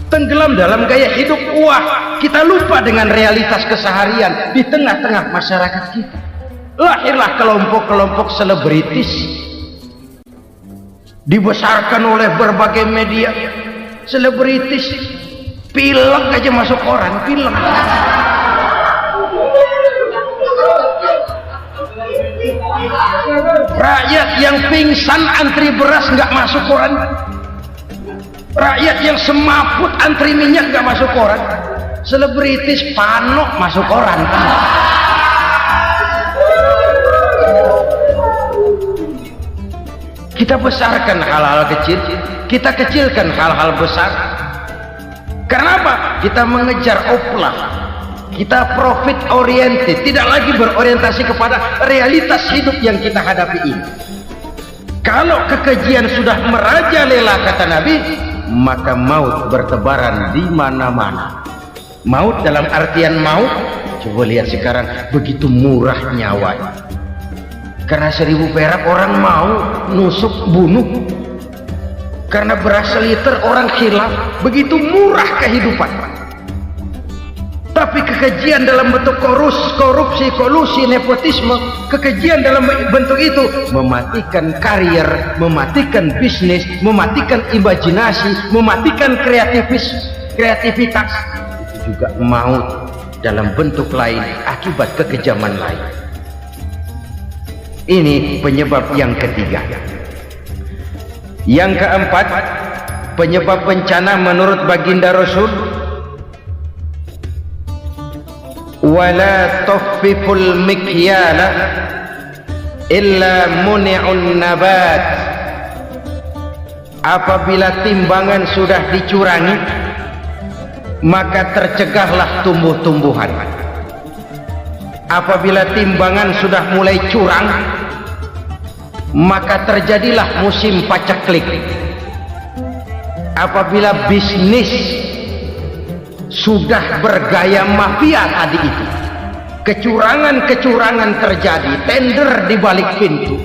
tenggelam dalam gaya hidup wah. Kita lupa dengan realitas keseharian di tengah-tengah masyarakat kita. Lahirlah kelompok-kelompok selebritis, dibesarkan oleh berbagai media. Selebritis pilek aja masuk koran, pilek. Rakyat yang pingsan antri beras nggak masuk koran. Rakyat yang semaput antri minyak nggak masuk koran. Selebritis panok masuk koran. Kita besarkan hal-hal kecil, kita kecilkan hal-hal besar. Kenapa? Kita mengejar oplah, kita profit oriented, tidak lagi berorientasi kepada realitas hidup yang kita hadapi ini. Kalau kekejian sudah merajalela, kata Nabi, maka maut bertebaran di mana-mana. Maut dalam artian maut, coba lihat sekarang begitu murah nyawanya. Karena 1000 perak orang mau nusuk bunuh, karena beras seliter orang khilaf. Begitu murah kehidupan. Tapi kekejian dalam bentuk korupsi, kolusi, nepotisme, kekejian dalam bentuk itu mematikan karier, mematikan bisnis, mematikan imajinasi, mematikan kreativitas. Itu juga maut dalam bentuk lain akibat kekejaman lain. Ini penyebab yang ketiga. Yang keempat, penyebab bencana menurut baginda Rasul, wala tuffiful mikyala illa muni'un nabat. Apabila timbangan sudah dicurangi, maka tercegahlah tumbuh-tumbuhan. Apabila timbangan sudah mulai curang, maka terjadilah musim paceklik. Apabila bisnis sudah bergaya mafia tadi itu, kecurangan-kecurangan terjadi, tender di balik pintu,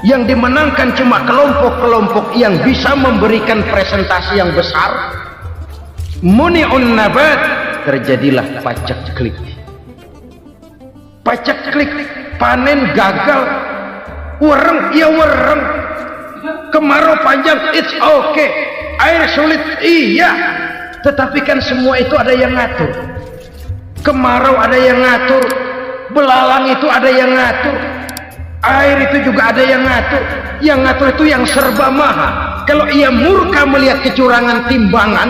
Yang dimenangkan cuma kelompok-kelompok yang bisa memberikan presentasi yang besar. Muni'un nabat, terjadilah paceklik. Paceklik, panen gagal, wereng, ya wereng. Kemarau panjang, it's okay. Air sulit, iya. Tetapi kan semua itu ada yang ngatur. Kemarau ada yang ngatur, belalang itu ada yang ngatur, air itu juga ada yang ngatur. Yang ngatur itu yang serba maha. Kalau ia murka melihat kecurangan timbangan,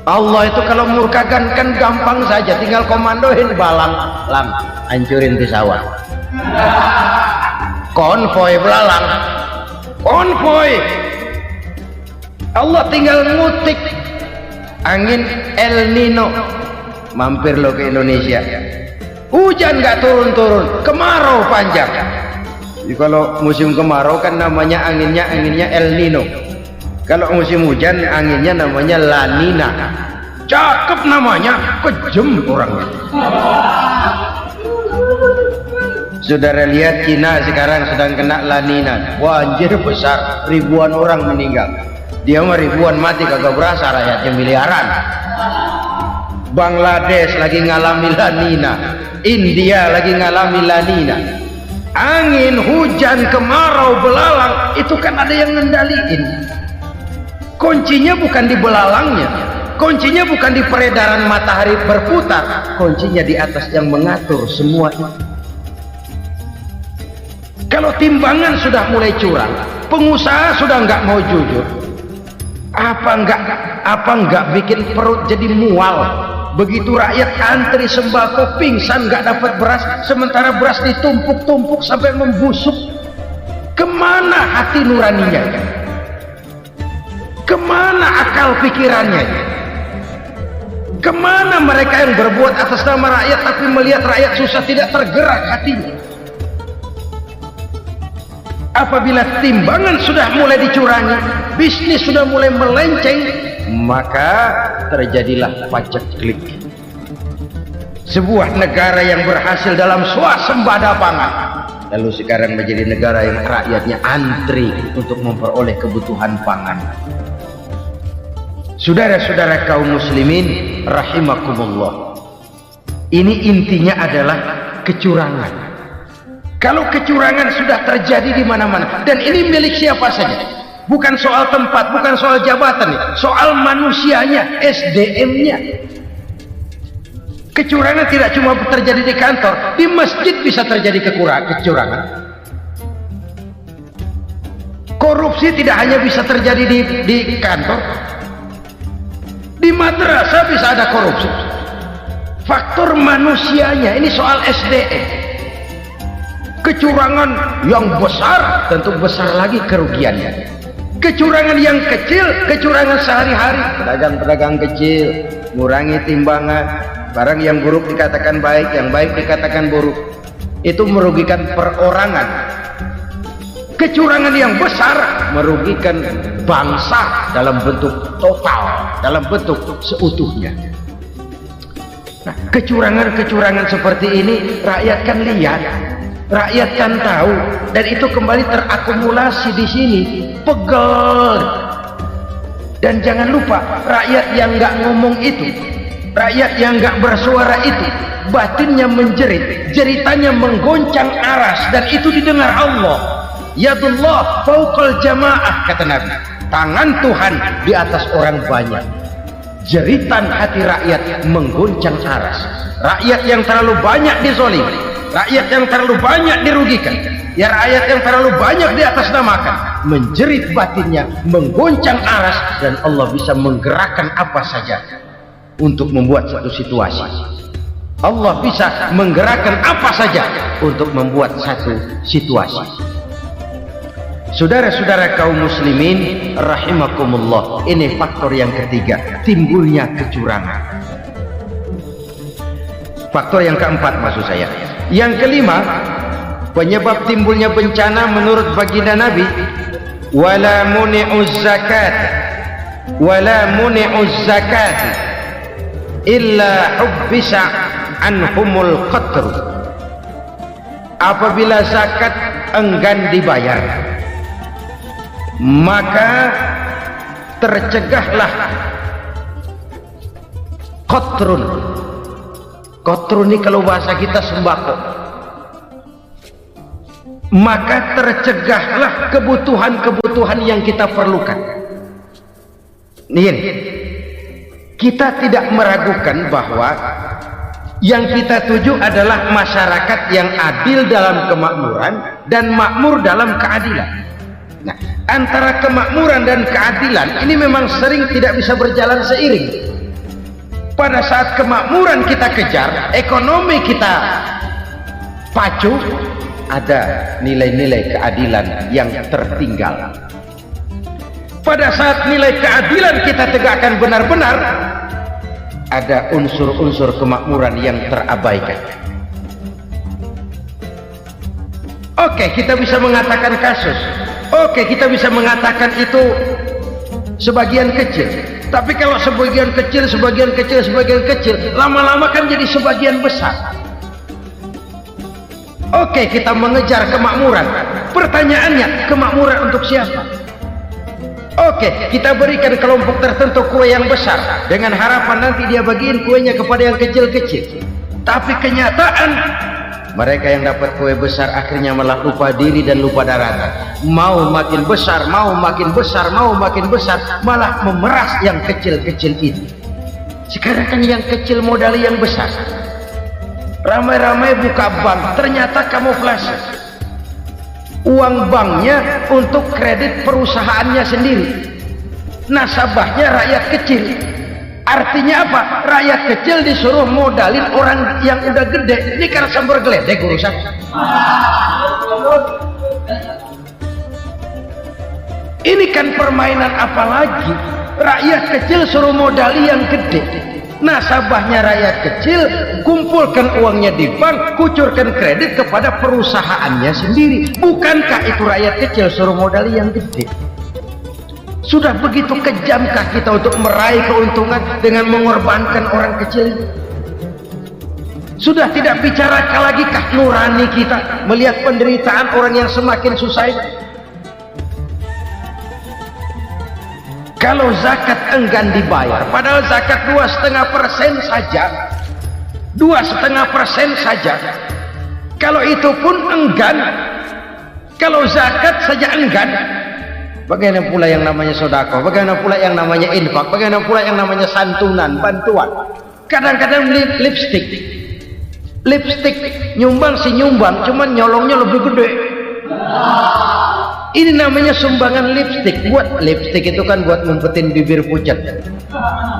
Allah itu kalau murka kan gampang saja, tinggal komandoin belalang, lang, hancurin pesawat. Konvoy belalang, konvoy. Allah tinggal ngutik angin El Nino. Mampir lo ke Indonesia, hujan nggak turun-turun, kemarau panjang. Jadi kalau musim kemarau kan namanya anginnya El Nino. Kalau musim hujan anginnya namanya La Nina. Cakep namanya, kejem orangnya. Saudara lihat Cina sekarang sedang kena La Nina, banjir besar, ribuan orang meninggal. Dia mah ribuan mati kagak berasa, rakyatnya miliaran. Bangladesh lagi ngalami La Nina, India lagi ngalami La Nina. Angin, hujan, kemarau, belalang itu kan ada yang ngendaliin. Kuncinya bukan di belalangnya, kuncinya bukan di peredaran matahari berputar, kuncinya di atas yang mengatur semua itu. Kalau timbangan sudah mulai curang, pengusaha sudah nggak mau jujur, apa enggak bikin perut jadi mual. Begitu rakyat antri sembako pingsan nggak dapat beras, sementara beras ditumpuk-tumpuk sampai membusuk. Kemana hati nuraninya? Kemana akal pikirannya? Kemana mereka yang berbuat atas nama rakyat tapi melihat rakyat susah tidak tergerak hatinya? Apabila timbangan sudah mulai dicurangi, bisnis sudah mulai melenceng, maka terjadilah paceklik. Sebuah negara yang berhasil dalam swasembada pangan, lalu sekarang menjadi negara yang rakyatnya antri untuk memperoleh kebutuhan pangan. Saudara-saudara kaum muslimin rahimakumullah, ini intinya adalah kecurangan. Kalau kecurangan sudah terjadi di mana-mana, dan ini milik siapa saja, bukan soal tempat, bukan soal jabatan, soal manusianya, SDM-nya. Kecurangan tidak cuma terjadi di kantor, di masjid bisa terjadi kecurangan. Korupsi tidak hanya bisa terjadi di kantor, di madrasah bisa ada korupsi. Faktor manusianya, ini soal SDM. Kecurangan yang besar tentu besar lagi kerugiannya. Kecurangan yang kecil, kecurangan sehari-hari, pedagang-pedagang kecil ngurangi timbangan, barang yang buruk dikatakan baik, yang baik dikatakan buruk, itu merugikan perorangan. Kecurangan yang besar merugikan bangsa dalam bentuk total, dalam bentuk seutuhnya. Nah, kecurangan-kecurangan seperti ini rakyat kan lihat, rakyat kan tahu, dan itu kembali terakumulasi di sini, pegel. Dan jangan lupa, rakyat yang nggak ngomong itu, rakyat yang nggak bersuara itu, batinnya menjerit, jeritannya menggoncang aras, dan itu didengar Allah. Yadullah fauqal jamaah, kata Nabi, tangan Tuhan di atas orang banyak. Jeritan hati rakyat menggoncang aras. Rakyat yang terlalu banyak dizolimi, rakyat yang terlalu banyak dirugikan, ya rakyat yang terlalu banyak di atas namakan, menjerit batinnya, menggoncang aras, dan Allah bisa menggerakkan apa saja untuk membuat satu situasi. Allah bisa menggerakkan apa saja untuk membuat satu situasi. Saudara-saudara kaum muslimin rahimakumullah, ini faktor yang ketiga, timbulnya kecurangan. Faktor yang keempat maksud saya. Yang kelima, penyebab timbulnya bencana menurut baginda Nabi, wala muni'uz zakat illa hubbisa anhumul qatr. Apabila zakat enggan dibayar, maka tercegahlah kotrun. Kotrun ini kalau bahasa kita sembako. Maka tercegahlah kebutuhan-kebutuhan yang kita perlukan. Nih, kita tidak meragukan bahwa yang kita tuju adalah masyarakat yang adil dalam kemakmuran dan makmur dalam keadilan. Nah, antara kemakmuran dan keadilan ini memang sering tidak bisa berjalan seiring. Pada saat kemakmuran kita kejar, ekonomi kita pacu, ada nilai-nilai keadilan yang tertinggal. Pada saat nilai keadilan kita tegakkan benar-benar, ada unsur-unsur kemakmuran yang terabaikan. Oke, kita bisa mengatakan kasus. Oke, kita bisa mengatakan itu sebagian kecil. Tapi kalau sebagian kecil, lama-lama kan jadi sebagian besar. Oke, kita mengejar kemakmuran. Pertanyaannya, kemakmuran untuk siapa? Oke, kita berikan kelompok tertentu kue yang besar dengan harapan nanti dia bagiin kuenya kepada yang kecil-kecil. Tapi kenyataan mereka yang dapat kue besar akhirnya malah lupa diri dan lupa daratan. Mau makin besar, malah memeras yang kecil-kecil itu. Sekarang kan yang kecil modali yang besar. Ramai-ramai buka bank, ternyata kamuflase. Uang banknya untuk kredit perusahaannya sendiri. Nasabahnya rakyat kecil. Artinya apa? Rakyat kecil disuruh modalin orang yang udah gede. Ini karena sambar geledek urusan. Ini kan permainan apa lagi? Rakyat kecil suruh modali yang gede. Nasabahnya rakyat kecil, kumpulkan uangnya di bank, kucurkan kredit kepada perusahaannya sendiri. Bukankah itu rakyat kecil suruh modali yang gede? Sudah begitu kejamkah kita untuk meraih keuntungan dengan mengorbankan orang kecil? Sudah tidak bicara lagi kah nurani kita melihat penderitaan orang yang semakin susah ini? Kalau zakat enggan dibayar, padahal zakat 2,5% saja, 2,5% saja. Kalau itu pun enggan, kalau zakat saja enggan, bagaimana pula yang namanya sedekah, bagaimana pula yang namanya infak, bagaimana pula yang namanya santunan, bantuan. Kadang-kadang lipstick nyumbang si nyumbang, cuman nyolongnya lebih gede. Ini namanya sumbangan lipstick. Buat lipstick itu kan buat ngumpetin bibir pucat.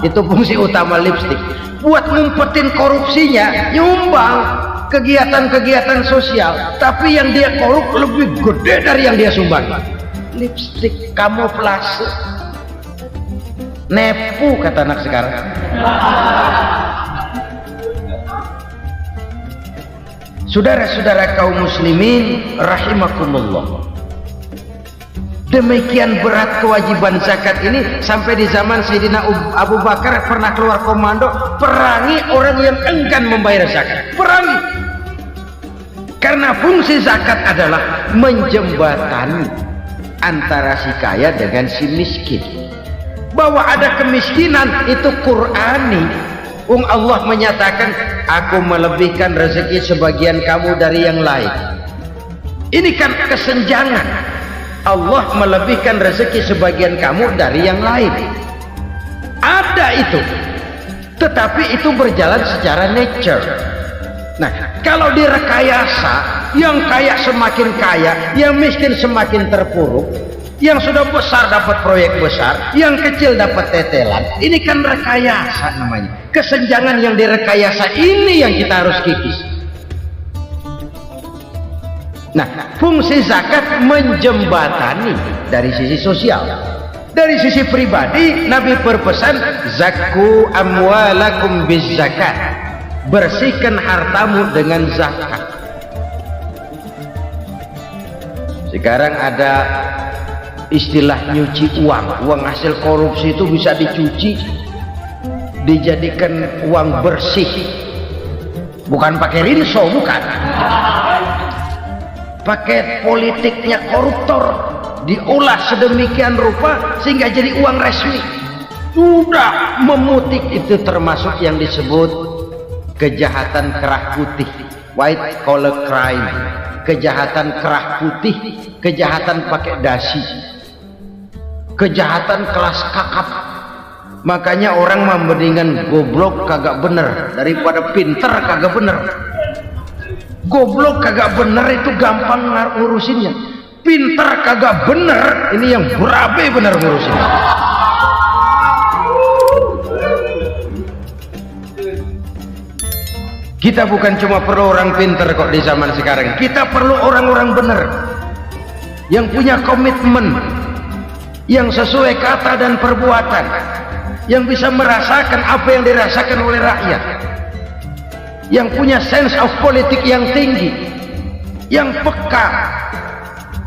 Itu fungsi utama lipstick. Buat ngumpetin korupsinya, nyumbang kegiatan-kegiatan sosial. Tapi yang dia korup lebih gede dari yang dia sumbang. Lipstick kamuflase. Nepu kata anak sekarang. Saudara-saudara kaum muslimin rahimakumullah. Demikian berat kewajiban zakat ini sampai di zaman Sayyidina Abu Bakar pernah keluar komando perangi orang yang enggan membayar zakat. Perangi. Karena fungsi zakat adalah menjembatani antara si kaya dengan si miskin. Bahwa ada kemiskinan itu Qur'ani. Allah menyatakan, aku melebihkan rezeki sebagian kamu dari yang lain. Ini kan kesenjangan. Allah melebihkan rezeki sebagian kamu dari yang lain. Ada itu. Tetapi itu berjalan secara nature. Nah, kalau direkayasa, yang kaya semakin kaya, yang miskin semakin terpuruk, yang sudah besar dapat proyek besar, yang kecil dapat tetelan. Ini kan rekayasa namanya. Kesenjangan yang direkayasa ini yang kita harus kikis. Nah, fungsi zakat menjembatani dari sisi sosial. Dari sisi pribadi, Nabi berpesan, zakku amwalakum biz zakat. Bersihkan hartamu dengan zakat. Sekarang ada istilah nyuci uang. Uang hasil korupsi itu bisa dicuci, dijadikan uang bersih. Bukan pakai rinso, bukan. paket politiknya koruptor, diolah sedemikian rupa sehingga jadi uang resmi. Sudah memutik, itu termasuk yang disebut kejahatan kerah putih, white collar crime, kejahatan kerah putih, kejahatan pakai dasi, kejahatan kelas kakap. Makanya orang mendingan goblok kagak bener daripada pinter kagak bener. Goblok kagak bener itu gampang ngurusinnya, pinter kagak bener ini yang berabe bener ngurusinnya. Kita bukan cuma perlu orang pinter kok di zaman sekarang, kita perlu orang-orang bener yang punya komitmen, yang sesuai kata dan perbuatan, yang bisa merasakan apa yang dirasakan oleh rakyat, yang punya sense of politik yang tinggi, yang peka,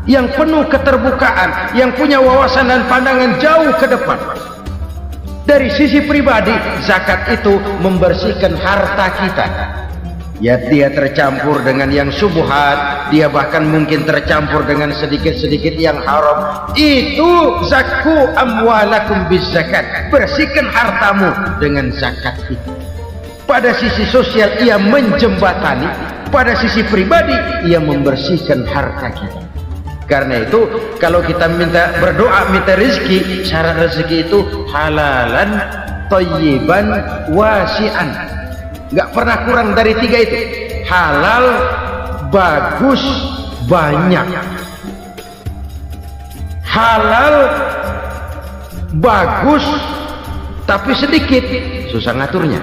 yang penuh keterbukaan, yang punya wawasan dan pandangan jauh ke depan. Dari sisi pribadi, zakat itu membersihkan harta kita. Ya, dia tercampur dengan yang syubhat, dia bahkan mungkin tercampur dengan sedikit-sedikit yang haram. Itu zakku amwalakum bizakat, bersihkan hartamu dengan zakat itu. Pada sisi sosial ia menjembatani, pada sisi pribadi ia membersihkan harta kita. Karena itu kalau kita minta berdoa minta rezeki, syarat rezeki itu halalan thayyiban wasi'an. Nggak pernah kurang dari 3 itu. Halal, bagus, banyak. Halal, bagus, tapi sedikit, susah ngaturnya.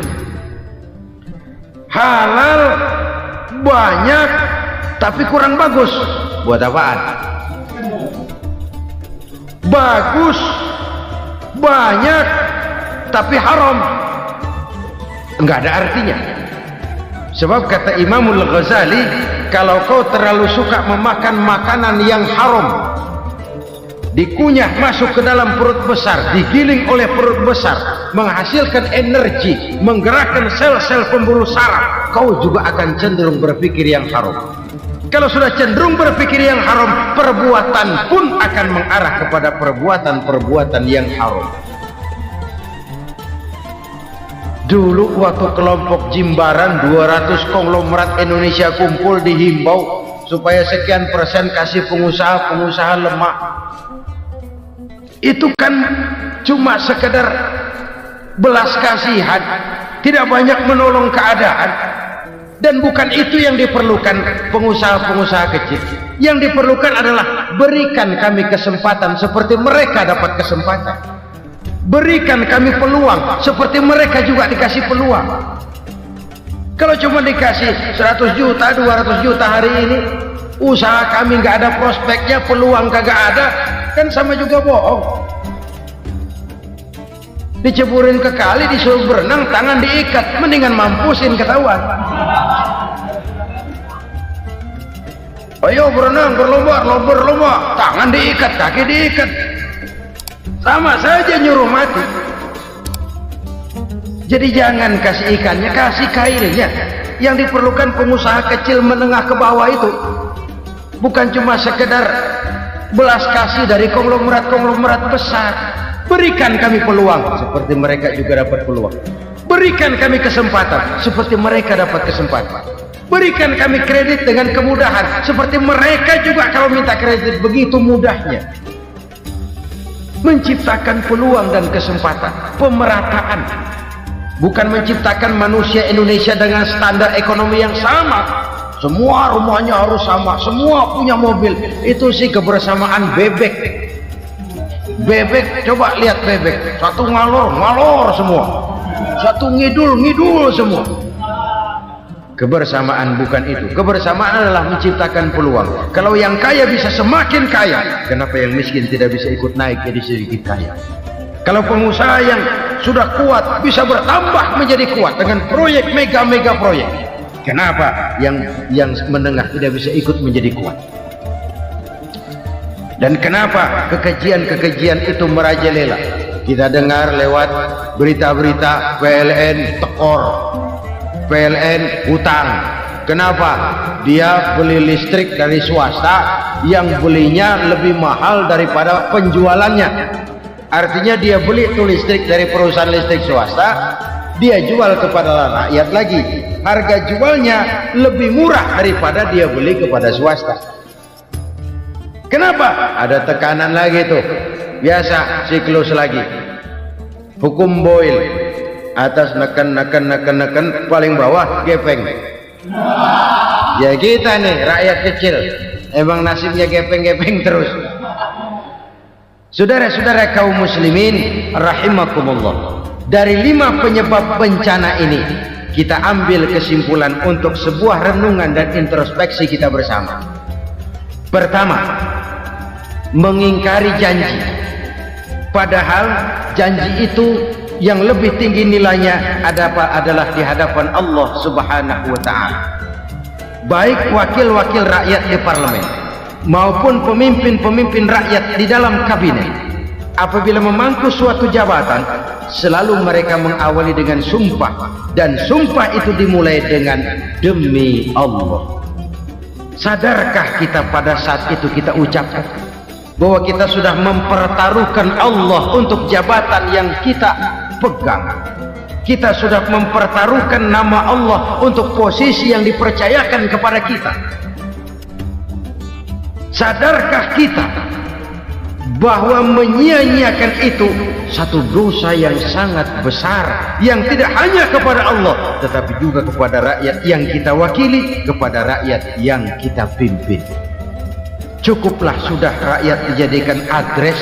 Halal, banyak, tapi kurang bagus, buat apaan? Bagus, banyak, tapi haram, enggak ada artinya. Sebab kata Imamul Ghazali, kalau kau terlalu suka memakan makanan yang haram, dikunyah masuk ke dalam perut besar, digiling oleh perut besar, menghasilkan energi, menggerakkan sel-sel pembuluh saraf, kau juga akan cenderung berpikir yang haram. Kalau sudah cenderung berpikir yang haram, perbuatan pun akan mengarah kepada perbuatan-perbuatan yang haram. Dulu waktu kelompok Jimbaran 200 konglomerat Indonesia kumpul, dihimbau supaya sekian persen kasih pengusaha-pengusaha lemah. Itu kan cuma sekedar belas kasihan, tidak banyak menolong keadaan. Dan bukan itu yang diperlukan pengusaha-pengusaha kecil. Yang diperlukan adalah berikan kami kesempatan seperti mereka dapat kesempatan. Berikan kami peluang seperti mereka juga dikasih peluang. Kalau cuma dikasih 100 juta, 200 juta hari ini, usaha kami nggak ada prospeknya, peluang kagak ada, kan sama juga bohong. Diceburin ke kali, disuruh berenang, tangan diikat, mendingan mampusin ketahuan. Ayo berenang, berlomba, tangan diikat, kaki diikat, sama saja nyuruh mati. Jadi jangan kasih ikannya, kasih kailnya. Yang diperlukan pengusaha kecil menengah ke bawah itu bukan cuma sekedar belas kasih dari konglomerat-konglomerat besar. Berikan kami peluang seperti mereka juga dapat peluang. Berikan kami kesempatan seperti mereka dapat kesempatan. Berikan kami kredit dengan kemudahan seperti mereka juga kalau minta kredit begitu mudahnya. Menciptakan peluang dan kesempatan, pemerataan. Bukan menciptakan manusia Indonesia dengan standar ekonomi yang sama. Semua rumahnya harus sama, semua punya mobil. Itu sih kebersamaan bebek. Bebek, coba lihat bebek, satu ngalor semua, satu ngidul semua. Kebersamaan bukan itu. Kebersamaan adalah menciptakan peluang. Kalau yang kaya bisa semakin kaya, kenapa yang miskin tidak bisa ikut naik jadi sedikit kaya? Kalau pengusaha yang sudah kuat bisa bertambah menjadi kuat dengan proyek mega proyek, kenapa yang menengah tidak bisa ikut menjadi kuat? Dan kenapa kekejian itu merajalela? Kita dengar lewat berita-berita PLN tekor, PLN hutang, Kenapa? Dia beli listrik dari swasta yang belinya lebih mahal daripada penjualannya. Artinya dia beli itu listrik dari perusahaan listrik swasta, dia jual kepada rakyat lagi. Harga jualnya lebih murah daripada dia beli kepada swasta. Kenapa? Ada tekanan lagi tuh. Biasa siklus lagi. Hukum Boyle. Atas neken, paling bawah gepeng. Ya kita nih rakyat kecil, emang nasibnya gepeng-gepeng terus. Saudara-saudara kaum muslimin rahimakumullah, dari 5 penyebab bencana ini kita ambil kesimpulan untuk sebuah renungan dan introspeksi kita bersama. Pertama, mengingkari janji, padahal janji itu yang lebih tinggi nilainya adalah di hadapan Allah Subhanahu wa ta'ala. Baik wakil-wakil rakyat di parlemen maupun pemimpin-pemimpin rakyat di dalam kabinet, apabila memangku suatu jabatan, selalu mereka mengawali dengan sumpah, dan sumpah itu dimulai dengan demi Allah. Sadarkah kita pada saat itu kita ucapkan bahwa kita sudah mempertaruhkan Allah untuk jabatan yang kita pegang? Kita sudah mempertaruhkan nama Allah untuk posisi yang dipercayakan kepada kita. Sadarkah kita bahwa menyia-nyiakan itu satu dosa yang sangat besar, yang tidak hanya kepada Allah tetapi juga kepada rakyat yang kita wakili, kepada rakyat yang kita pimpin. Cukuplah sudah rakyat dijadikan adres,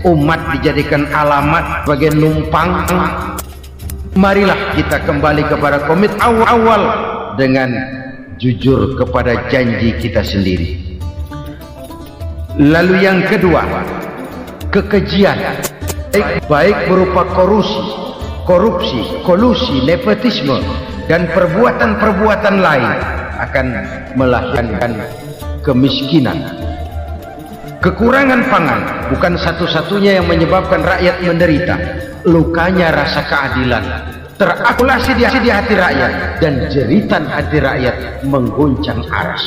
umat dijadikan alamat sebagai numpang. Marilah kita kembali kepada komit awal dengan jujur kepada janji kita sendiri. Lalu yang kedua, kekejian, baik berupa korupsi, kolusi, nepotisme, dan perbuatan-perbuatan lain akan melahirkan kemiskinan. Kekurangan pangan bukan satu-satunya yang menyebabkan rakyat menderita. Lukanya rasa keadilan terakumulasi di hati rakyat, dan jeritan hati rakyat mengguncang aras.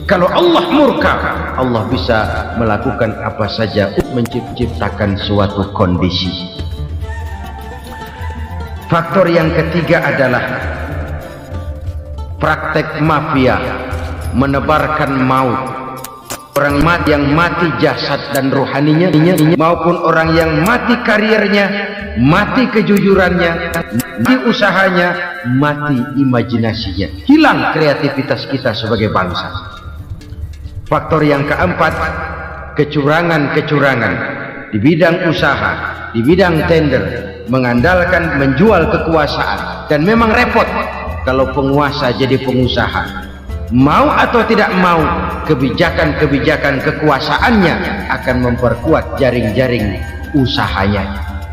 Kalau Allah murka, Allah bisa melakukan apa saja untuk menciptakan suatu kondisi. Faktor yang ketiga adalah praktek mafia menebarkan maut. Orang yang mati jasad dan rohaninya, maupun orang yang mati karirnya, mati kejujurannya, mati usahanya, mati imajinasinya. Hilang kreativitas kita sebagai bangsa. Faktor yang keempat, kecurangan-kecurangan di bidang usaha, di bidang tender, mengandalkan menjual kekuasaan. Dan memang repot kalau penguasa jadi pengusaha. Mau atau tidak mau, kebijakan-kebijakan kekuasaannya akan memperkuat jaring-jaring usahanya.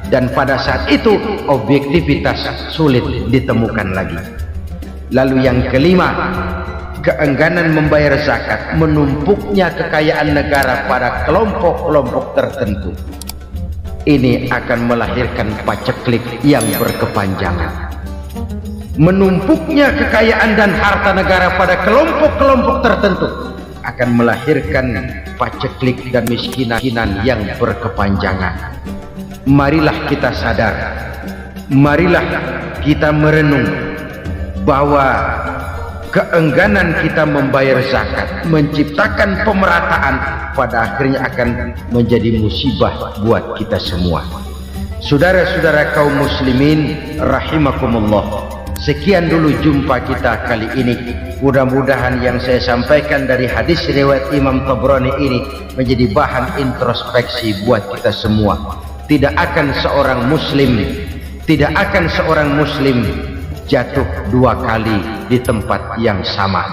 Dan pada saat itu objektivitas sulit ditemukan lagi. Lalu yang kelima, keengganan membayar zakat, menumpuknya kekayaan negara pada kelompok-kelompok tertentu. Ini akan melahirkan paceklik yang berkepanjangan. Menumpuknya kekayaan dan harta negara pada kelompok-kelompok tertentu akan melahirkan paceklik dan miskinan yang berkepanjangan. Marilah kita sadar, marilah kita merenung bahwa keengganan kita membayar zakat, menciptakan pemerataan, pada akhirnya akan menjadi musibah buat kita semua. Saudara-saudara kaum muslimin rahimakumullah, sekian dulu jumpa kita kali ini. Mudah-mudahan yang saya sampaikan dari hadis riwayat Imam Tabrani ini menjadi bahan introspeksi buat kita semua. Tidak akan seorang muslim jatuh 2 kali di tempat yang sama.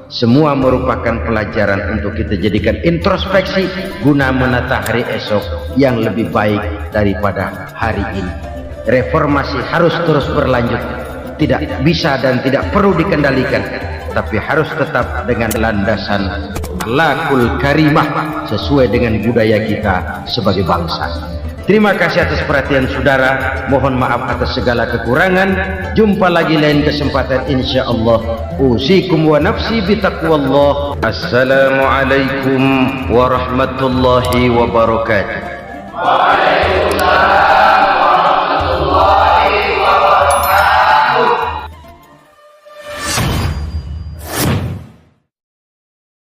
Semua merupakan pelajaran untuk kita jadikan introspeksi guna menata hari esok yang lebih baik daripada hari ini. Reformasi harus terus berlanjut, tidak bisa dan tidak perlu dikendalikan, tapi harus tetap dengan landasan akhlakul karimah sesuai dengan budaya kita sebagai bangsa. Terima kasih atas perhatian saudara. Mohon maaf atas segala kekurangan. Jumpa lagi lain kesempatan insyaallah. Usikum wa nafsi bitaqwallah. Assalamualaikum warahmatullahi wabarakatuh.